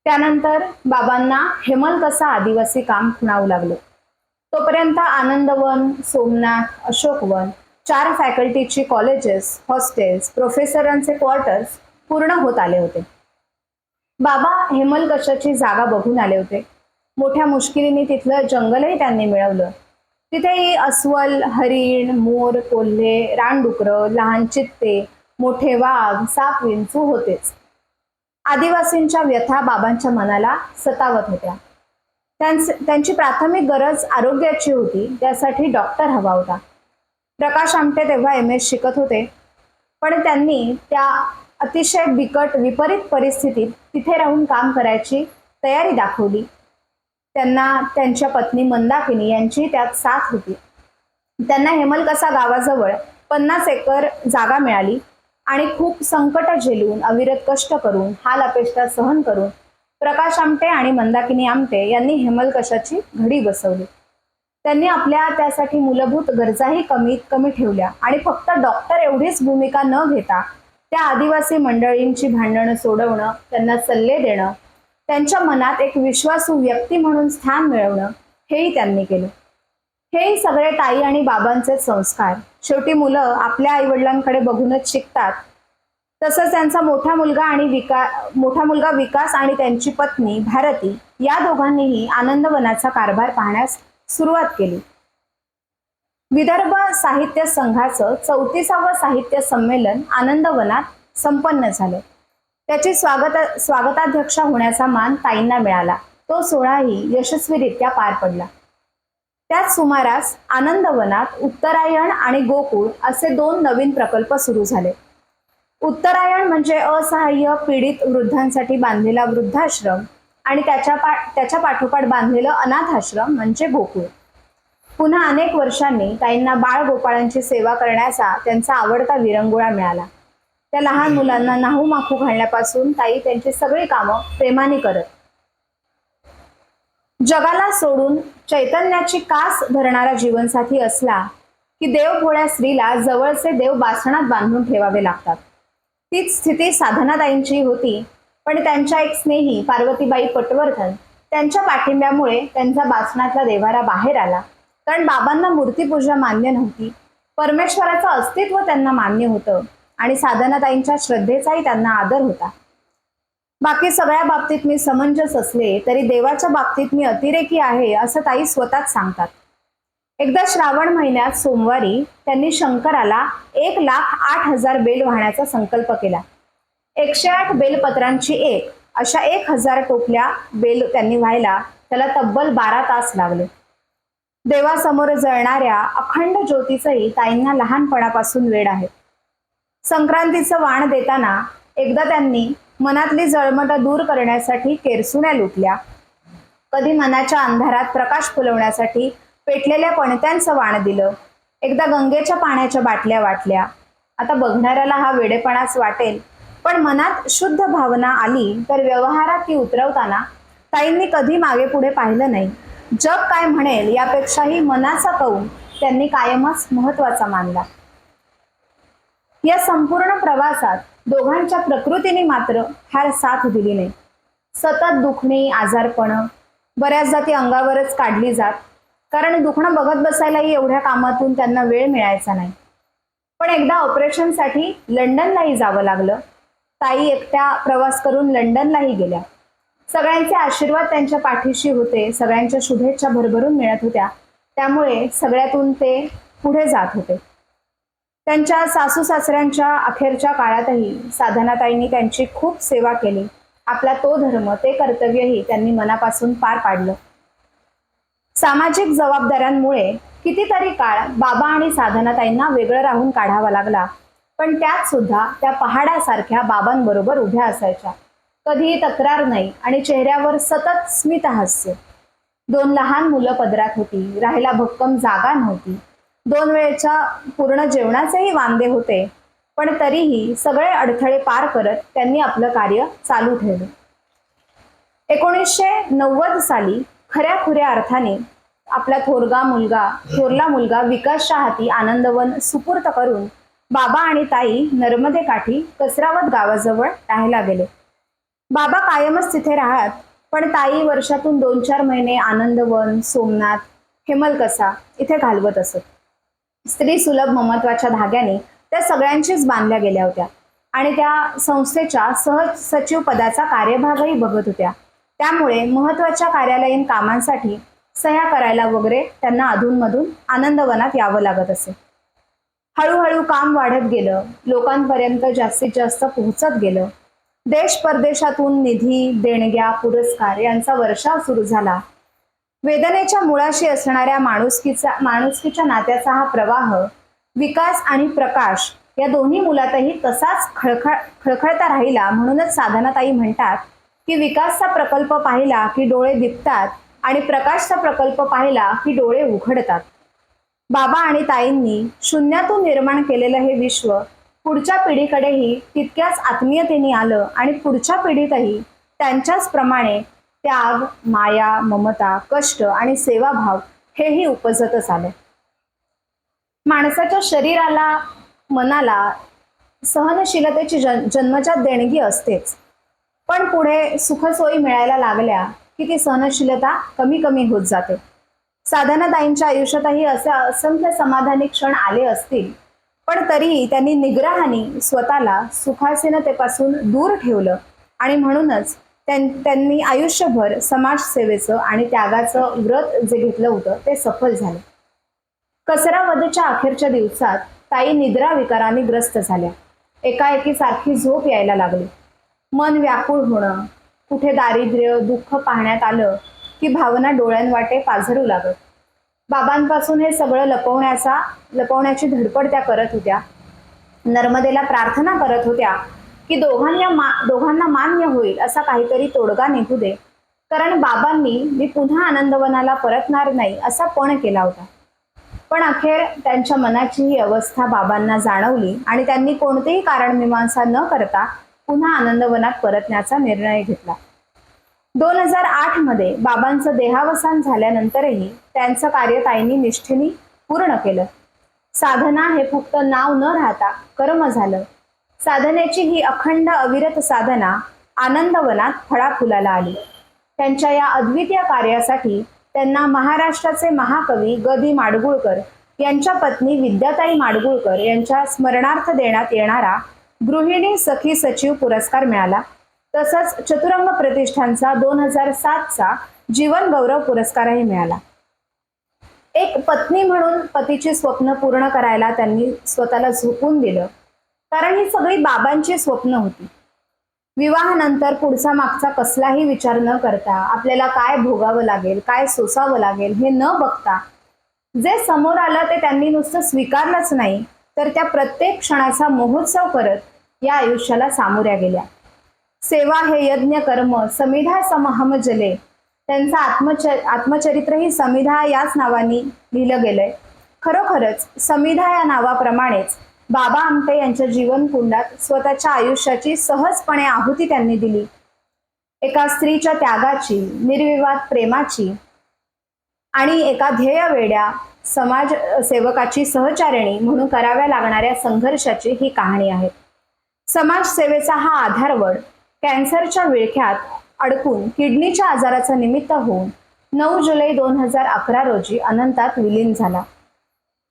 त्यानंतर बाबांना हेमलकसा आदिवासी काम खुणावं लागलं. तोपर्यंत आनंदवन, सोमनाथ, अशोकवन, 4 फॅकल्टीची कॉलेजेस, हॉस्टेल्स, प्रोफेसरांचे क्वार्टर्स पूर्ण होत आले होते. बाबा हेमलकशाची जागा बघून आले होते. मोठ्या मुश्किलीने तिथलं जंगलही त्यांनी मिळवलं. तिथेही अस्वल, हरिण, मोर, कोल्हे, रानडुकरं, लहान चित्ते, मोठे वाघ, साप, विंचू होतेच. आदिवासींच्या व्यथा बाबांच्या मनाला सतावत होत्या. त्यांची प्राथमिक गरज आरोग्याची होती. त्यासाठी डॉक्टर हवा होता. प्रकाश आमटे तेव्हा MS शिकत होते, पण त्यांनी त्या अतिशय बिकट विपरीत परिस्थितीत तिथे राहून काम करायची तयारी दाखवली. त्यांना त्यांच्या पत्नी मंदाकिनी यांची त्यात साथ होती. त्यांना हेमलकसा गावाजवळ 50 एकर जागा मिळाली आणि खूप संकट झेलून, अविरत कष्ट करून, हाल अपेष्टा सहन करून प्रकाश आमटे आणि मंदाकिनी आमटे यांनी हेमलकशाची घडी बसवली. त्यांनी आपल्या त्यासाठी मूलभूत गरजाही कमीत कमी ठेवल्या आणि फक्त डॉक्टर एवढीच भूमिका न घेता त्या आदिवासी मंडळींची भांडणं सोडवणं, त्यांना सल्ले देणं, त्यांच्या मनात एक विश्वासू व्यक्ती म्हणून स्थान मिळवणं हेही त्यांनी केलं. हेही सगळे ताई आणि बाबांचे संस्कार. शेवटी मुलं आपल्या आईवडिलांकडे बघूनच शिकतात. तसंच त्यांचा मोठा मुलगा विकास आणि त्यांची पत्नी भारती या दोघांनीही आनंदवनाचा कारभार पाहण्यास सुरुवात केली. विदर्भ साहित्य संघाचं 34वं साहित्य संमेलन आनंदवनात संपन्न झालं. त्याची स्वागताध्यक्षा होण्याचा मान ताईंना मिळाला. तो सोहळाही यशस्वीरित्या पार पडला. त्याच सुमारास आनंदवनात उत्तरायण आणि गोकुळ असे 2 नवीन प्रकल्प सुरू झाले. उत्तरायण म्हणजे असहाय्य पीडित वृद्धांसाठी बांधलेला वृद्धाश्रम आणि त्याच्या पाठोपाठ बांधलेलं अनाथाश्रम म्हणजे गोकुळ. पुन्हा अनेक वर्षांनी ताईंना बाळगोपाळांची सेवा करण्याचा त्यांचा आवडता विरंगुळा मिळाला. त्या लहान मुलांना नाहू माखू घालण्यापासून ताई त्यांची सगळी कामं प्रेमाने करत. जगाला सोडून चैतन्याची कास धरणारा जीवनसाथी असला की देवभोळ्या स्त्रीला जवळचे देव बासणात बांधून ठेवावे लागतात. तीच स्थिती साधनाताईंची होती, पण त्यांच्या एक स्नेही पार्वतीबाई पटवर्धन त्यांच्या पाठिंब्यामुळे त्यांचा बासणातला देव्हारा बाहेर आला. कारण बाबांना मूर्तीपूजा मान्य नव्हती, परमेश्वराचं अस्तित्व त्यांना मान्य होतं आणि साधनाताईंच्या श्रद्धेचाही त्यांना आदर होता. बाकी सगळ्या बाबतीत मी समंजस असले तरी देवाच्या बाबतीत मी अतिरेकी आहे असं ताई स्वतःच सांगतात. एकदा श्रावण महिन्यात सोमवारी त्यांनी शंकराला 1,08,000 बेल वाहण्याचा संकल्प केला. 108 बेलपत्रांची एक अशा 1,000 टोपल्या बेल त्यांनी व्हायला त्याला तब्बल 12 तास लागले. देवासमोर जळणाऱ्या अखंड ज्योतीचंही ताईंना लहानपणापासून वेड आहे. संक्रांतीचं वाण देताना एकदा त्यांनी मनातली जळमट दूर करण्यासाठी केरसुण्या लुटल्या. कधी मनाच्या अंधारात प्रकाश फुलवण्यासाठी पेटलेल्या पणत्यांचं वाण दिलं. एकदा गंगेच्या पाण्याच्या बाटल्या वाटल्या. आता बघणाऱ्याला हा वेडेपणाच वाटेल, पण मनात शुद्ध भावना आली तर व्यवहारात ती उतरवताना ताईंनी कधी मागे पुढे पाहिलं नाही. जग काय म्हणेल यापेक्षाही मनाचा कौल त्यांनी कायमच महत्वाचा मानला. या संपूर्ण प्रवासात दोघांच्या प्रकृतीने मात्र फार साथ दिली नाही. सतत दुखणी, आजारपण, बऱ्याचदा ती अंगावरच काढली जात, कारण दुखणं बघत बसायलाही एवढ्या कामातून त्यांना वेळ मिळायचा नाही. पण एकदा ऑपरेशनसाठी लंडनलाही जावं लागलं. ताई एकट्या प्रवास करून लंडनलाही गेल्या. सगळ्यांचे आशीर्वाद त्यांच्या पाठीशी होते, सगळ्यांच्या शुभेच्छा भरभरून मिळत होत्या, त्यामुळे सगळ्यातून ते पुढे जात होते. त्यांच्या सासू सासऱ्यांच्या अखेरच्या काळातही साधनाताईंनी त्यांची खूप सेवा केली. आपला तो धर्म, ते कर्तव्यही त्यांनी मनापासून पार पाडलं. सामाजिक जबाबदाऱ्यांमुळे कितीतरी काळ बाबा आणि साधनाताईंना वेगळं राहून काढावा लागला, पण त्यात सुद्धा त्या पहाडासारख्या बाबांबरोबर उभ्या असायच्या. कधीही तक्रार नाही आणि चेहऱ्यावर सतत स्मित हास्य. 2 लहान मुलं पदरात होती, राहायला भक्कम जागा नव्हती, 2 वेळेच्या पूर्ण जेवणाचेही वांदे होते, पण तरीही सगळे अडथळे पार करत त्यांनी आपलं कार्य चालू ठेवलं. 1990 साली खऱ्या अर्थाने आपला थोरला मुलगा विकासच्या हाती आनंदवन सुपूर्त करून बाबा आणि ताई नर्मदे काठी कसरावत गावाजवळ राहायला गेले. बाबा कायमच तिथे राहत, पण ताई वर्षातून 2-4 महिने आनंदवन, सोमनाथ, हेमलकसा इथे घालवत असत. स्त्री सुलभ ममत्वाच्या धाग्याने त्या सगळ्यांचीच बांधल्या गेल्या होत्या आणि त्या संस्थेच्या सहज सचिव पदाचा कार्यभागही बघत होत्या. त्यामुळे महत्वाच्या कार्यालयीन कामांसाठी सह्या करायला वगैरे त्यांना अधूनमधून आनंदवनात यावं लागत असे. हळूहळू काम वाढत गेलं, लोकांपर्यंत जास्तीत जास्त पोहोचत गेलं. देश परदेशातून निधी, देणग्या, पुरस्कार यांचा वर्षाव सुरू झाला. वेदनेच्या मुळाशी असणाऱ्या माणुसकीच्या नात्याचा हा प्रवाह विकास आणि प्रकाश या दोन्ही मुलातही तसाच खळखळता राहिला. म्हणूनच साधनाताई म्हणतात की विकासचा प्रकल्प पाहिला की डोळे दिपतात आणि प्रकाशचा प्रकल्प पाहिला की डोळे उघडतात. बाबा आणि ताईंनी शून्यातून निर्माण केलेलं हे विश्व पुढच्या पिढीकडेही तितक्याच आत्मीयतेने आलं आणि पुढच्या पिढीतही त्यांच्याच प्रमाणे त्याग, माया, ममता, कष्ट आणि सेवाभाव हेही उपजतच आले. माणसाच्या शरीराला, मनाला सहनशीलतेची जन्मजात देणगी असतेच, पण पुढे सुखसोयी मिळायला लागल्या की ती सहनशीलता कमी कमी होत जाते. साधनाताईंच्या आयुष्यातही असे असंख्य समाधानी क्षण आले असतील, पण तरीही त्यांनी निग्रहाने स्वतःला सुखासीनतेपासून दूर ठेवलं आणि म्हणूनच त्यांनी आयुष्यभर समाजसेवेचं आणि त्यागाचं व्रत जे घेतलं होतं ते सफल झालं. कसरावदच्या अखेरच्या दिवसात ताई निद्रा विकाराने ग्रस्त झाल्या. एकाएकी सारखी झोप यायला लागली. मन व्याकुळ होणं, कुठे दारिद्र्य, दुःख पाहण्यात आलं की भावना डोळ्यांवाटे पाझरू लागत. बाबांपासून हे सगळं लपवण्याची धडपड त्या करत होत्या. नर्मदेला प्रार्थना करत होत्या की दोघांना मान्य होईल असा काहीतरी तोडगा निघू दे, कारण बाबांनी मी पुन्हा आनंदवनाला परतणार नाही असा पण केला होता. पण अखेर त्यांच्या मनाची ही अवस्था बाबांना जाणवली आणि त्यांनी कोणतेही कारण मीमांसा न करता पुन्हा आनंदवनात परतण्याचा निर्णय घेतला. 2008 मध्ये बाबांचं देहावसान झाल्यानंतरही त्यांचं कार्य ताईंनी निष्ठेने पूर्ण केलं. साधना हे फक्त नाव न राहता कर्म झालं. साधनेची ही अखंड अविरत साधना आनंदवनात फळाफुलाला आली. त्यांच्या या अद्वितीय कार्यासाठी त्यांना महाराष्ट्राचे महाकवी ग दि माडगूळकर यांच्या पत्नी विद्याताई माडगूळकर यांच्या स्मरणार्थ देण्यात येणारा गृहिणी सखी सचिव पुरस्कार मिळाला. तसंच चतुरंग प्रतिष्ठानचा 2007चा जीवन गौरव पुरस्कारही मिळाला. एक पत्नी म्हणून पतीची स्वप्न पूर्ण करायला त्यांनी स्वतःला झोकून दिलं, कारण ही सगळी बाबांची स्वप्न होती. विवाहानंतर पुढचा मागचा कसलाही विचार न करता आपल्याला काय भोगावं लागेल, काय सोसावं लागेल हे न बघता जे समोर आलं ते त्यांनी नुसतं स्वीकारलंच नाही, तर त्या प्रत्येक क्षणाचा महोत्सव करत या आयुष्याला सामोऱ्या गेल्या. सेवा हे यज्ञ कर्म समिधा समहम जले, त्यांचं आत्मचरित्रही समिधा याच नावाने लिहिलं गेलंय. खरोखरच समिधा या नावाप्रमाणेच बाबा आमटे यांच्या जीवनकुंडात स्वतःच्या आयुष्याची सहजपणे आहुती त्यांनी दिली. एका स्त्रीच्या त्यागाची, निर्विवाद प्रेमाची आणि एका ध्येय वेड्या समाज सेवकाची सहचारिणी म्हणून कराव्या लागणाऱ्या संघर्षाची ही कहाणी आहे. समाजसेवेचा हा आधारवड कॅन्सरच्या विळख्यात अडकून किडनीच्या आजाराचा निमित्त होऊन 9 जुलै 2011 रोजी अनंतात विलीन झाला.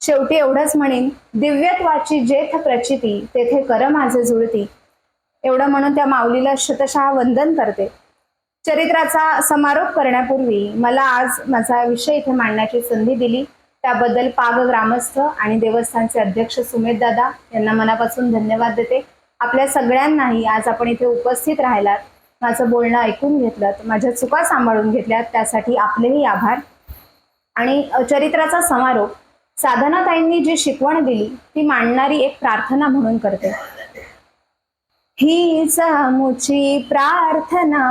शेवटी एवढंच म्हणेन, दिव्यत्वाची जेथ प्रचिती तेथे कर माझे जुळती, एवढं म्हणून त्या माऊलीला शतशः वंदन करते. चरित्राचा समारोप करण्यापूर्वी मला आज माझा विषय इथे मांडण्याची संधी दिली त्याबद्दल पाग ग्रामस्थ आणि देवस्थानचे अध्यक्ष सुमेध दादा यांना मनापासून धन्यवाद देते. आपल्या सगळ्यांनाही आज आपण इथे उपस्थित राहिलात, माझं बोलणं ऐकून घेतलं, माझ्या चुका सांभाळून घेतल्यात, त्यासाठी आपलेही आभार. आणि चरित्राचा समारोप साधनाताईंनी जी शिकवण दिली ती मांडणारी एक प्रार्थना म्हणून करते. हीच मुची प्रार्थना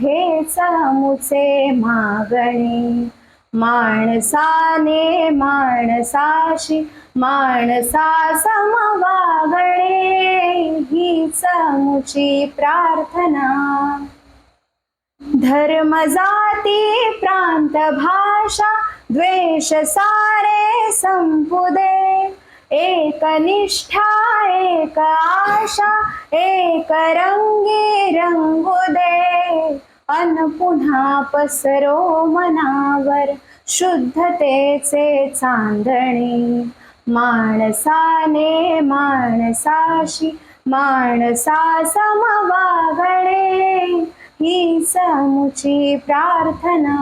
हेच मुचे मागणे, माणसाने माणसाशी माणसा समवागणे, हीच मुची प्रार्थना. धर्म जाती प्रांत भाषा द्वेष सारे संपुदे, एक निष्ठा एक आशा एक रंगी रंगू दे, अन पुन्हा पसरो मनावर शुद्धतेचे चांदणे, माणसाने माणसाशी माणसा समवागणे, हीच मुची प्रार्थना.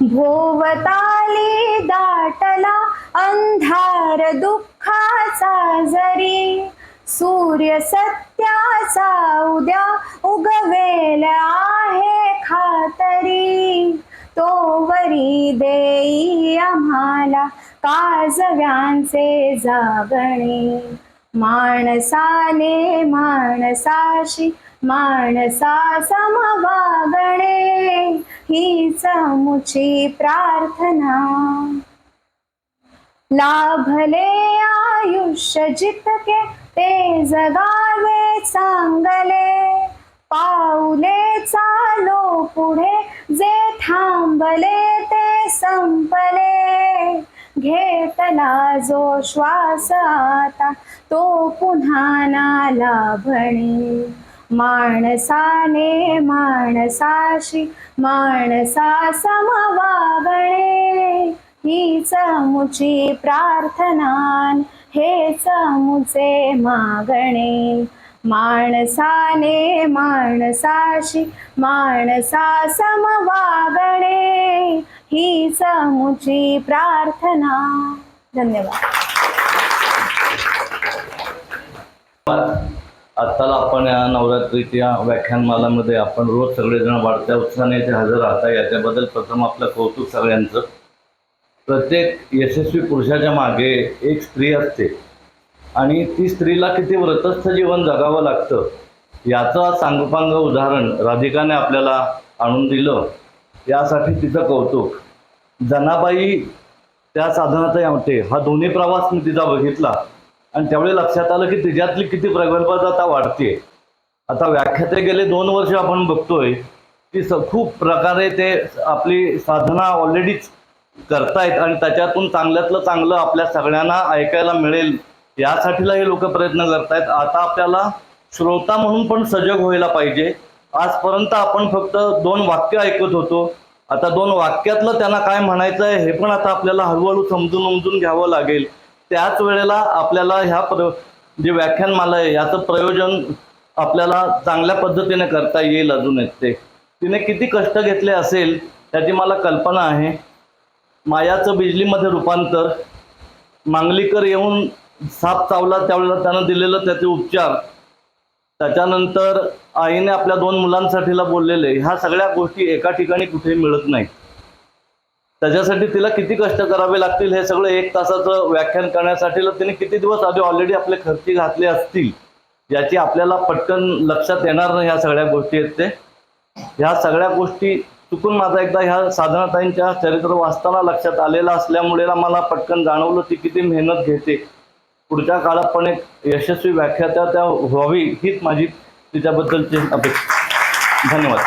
भोवताली दाटला अंधार दुःखाचा जरी, सूर्य सत्याचा उद्या उगवेल आहे खातरी, तोवरी देई आम्हाला काजव्यांचे जागणे, माणसाने माणसाशी माणसा समवागणे, हीच मुची प्रार्थना. लाभले आयुष्य जितके ते जगावे चांगले, पाऊले चालो पुढे जे थांबले ते संपले, घेतला जो श्वास आता तो पुन्हा ना लाभणे, माणसाने माणसाशी माणसा समवागणे, हीच मुची प्रार्थना हेच मुचे मागणे, माणसाने माणसाशी माणसा समवागणे, हीच मुची प्रार्थना. धन्यवाद. आत्ताला आपण या नवरात्रीच्या व्याख्यानमालामध्ये आपण रोज सगळेजण वाढत्या उत्साहाने इथे हजर राहता, याच्याबद्दल प्रथम आपलं कौतुक सगळ्यांचं. प्रत्येक यशस्वी पुरुषाच्या मागे एक स्त्री असते आणि ती स्त्रीला किती व्रतस्थ जीवन जगावं लागतं याचं सांगोपांग उदाहरण राधिकाने आपल्याला आणून दिलं, यासाठी तिचं कौतुक. जनाबाई त्या साधनाताई आमटे हा दोन्ही प्रवास मी तिचा बघितला आणि त्यावेळी लक्षात आलं की तिच्यातली किती प्रगल्भता वाढते. आता व्याख्याते गेले 2 वर्ष आपण बघतोय की खूप प्रकारे ते आपली साधना ऑलरेडीच करतायत आणि त्याच्यातून चांगल्यातलं चांगलं आपल्या सगळ्यांना ऐकायला मिळेल यासाठीला हे लोक प्रयत्न करतायत. आता आपल्याला श्रोता म्हणून पण सजग व्हायला पाहिजे. आजपर्यंत आपण फक्त 2 वाक्य ऐकत होतो, आता 2 वाक्यातलं त्यांना काय म्हणायचं आहे हे पण आता आपल्याला हळूहळू समजून घ्यावं लागेल. त्याच वेळेला आपल्याला ह्या जे व्याख्यानमाला आहे याचं प्रयोजन आपल्याला चांगल्या पद्धतीने करता येईल अजून ते. तिने किती कष्ट घेतले असेल त्याची मला कल्पना आहे. मायाचं बिजलीमध्ये रूपांतर, मांगलीकर येऊन साप चावला त्यावेळेला त्यानं दिलेलं त्याचे उपचार, त्याच्यानंतर आईने आपल्या 2 मुलांसाठीला बोललेले, ह्या सगळ्या गोष्टी एका ठिकाणी कुठेही मिळत नाही. त्याच्यासाठी तिला किती कष्ट करावे लागतील हे सगळं 1 तासाचं व्याख्यान करण्यासाठी तिने किती दिवस आधी ऑलरेडी आपले खर्ची घातले असतील याची आपल्याला पटकन लक्षात येणार नाही. ह्या सगळ्या गोष्टी आहेत ते. ह्या सगळ्या गोष्टी चुकून माझा एकदा ह्या साधनाताईंच्या चरित्र वाचताना लक्षात आलेलं असल्यामुळे मला पटकन जाणवलं ती किती मेहनत घेते. पुढच्या काळात पण एक यशस्वी व्याख्याता त्या व्हावी हीच माझी तिच्याबद्दलची अपेक्षा. धन्यवाद.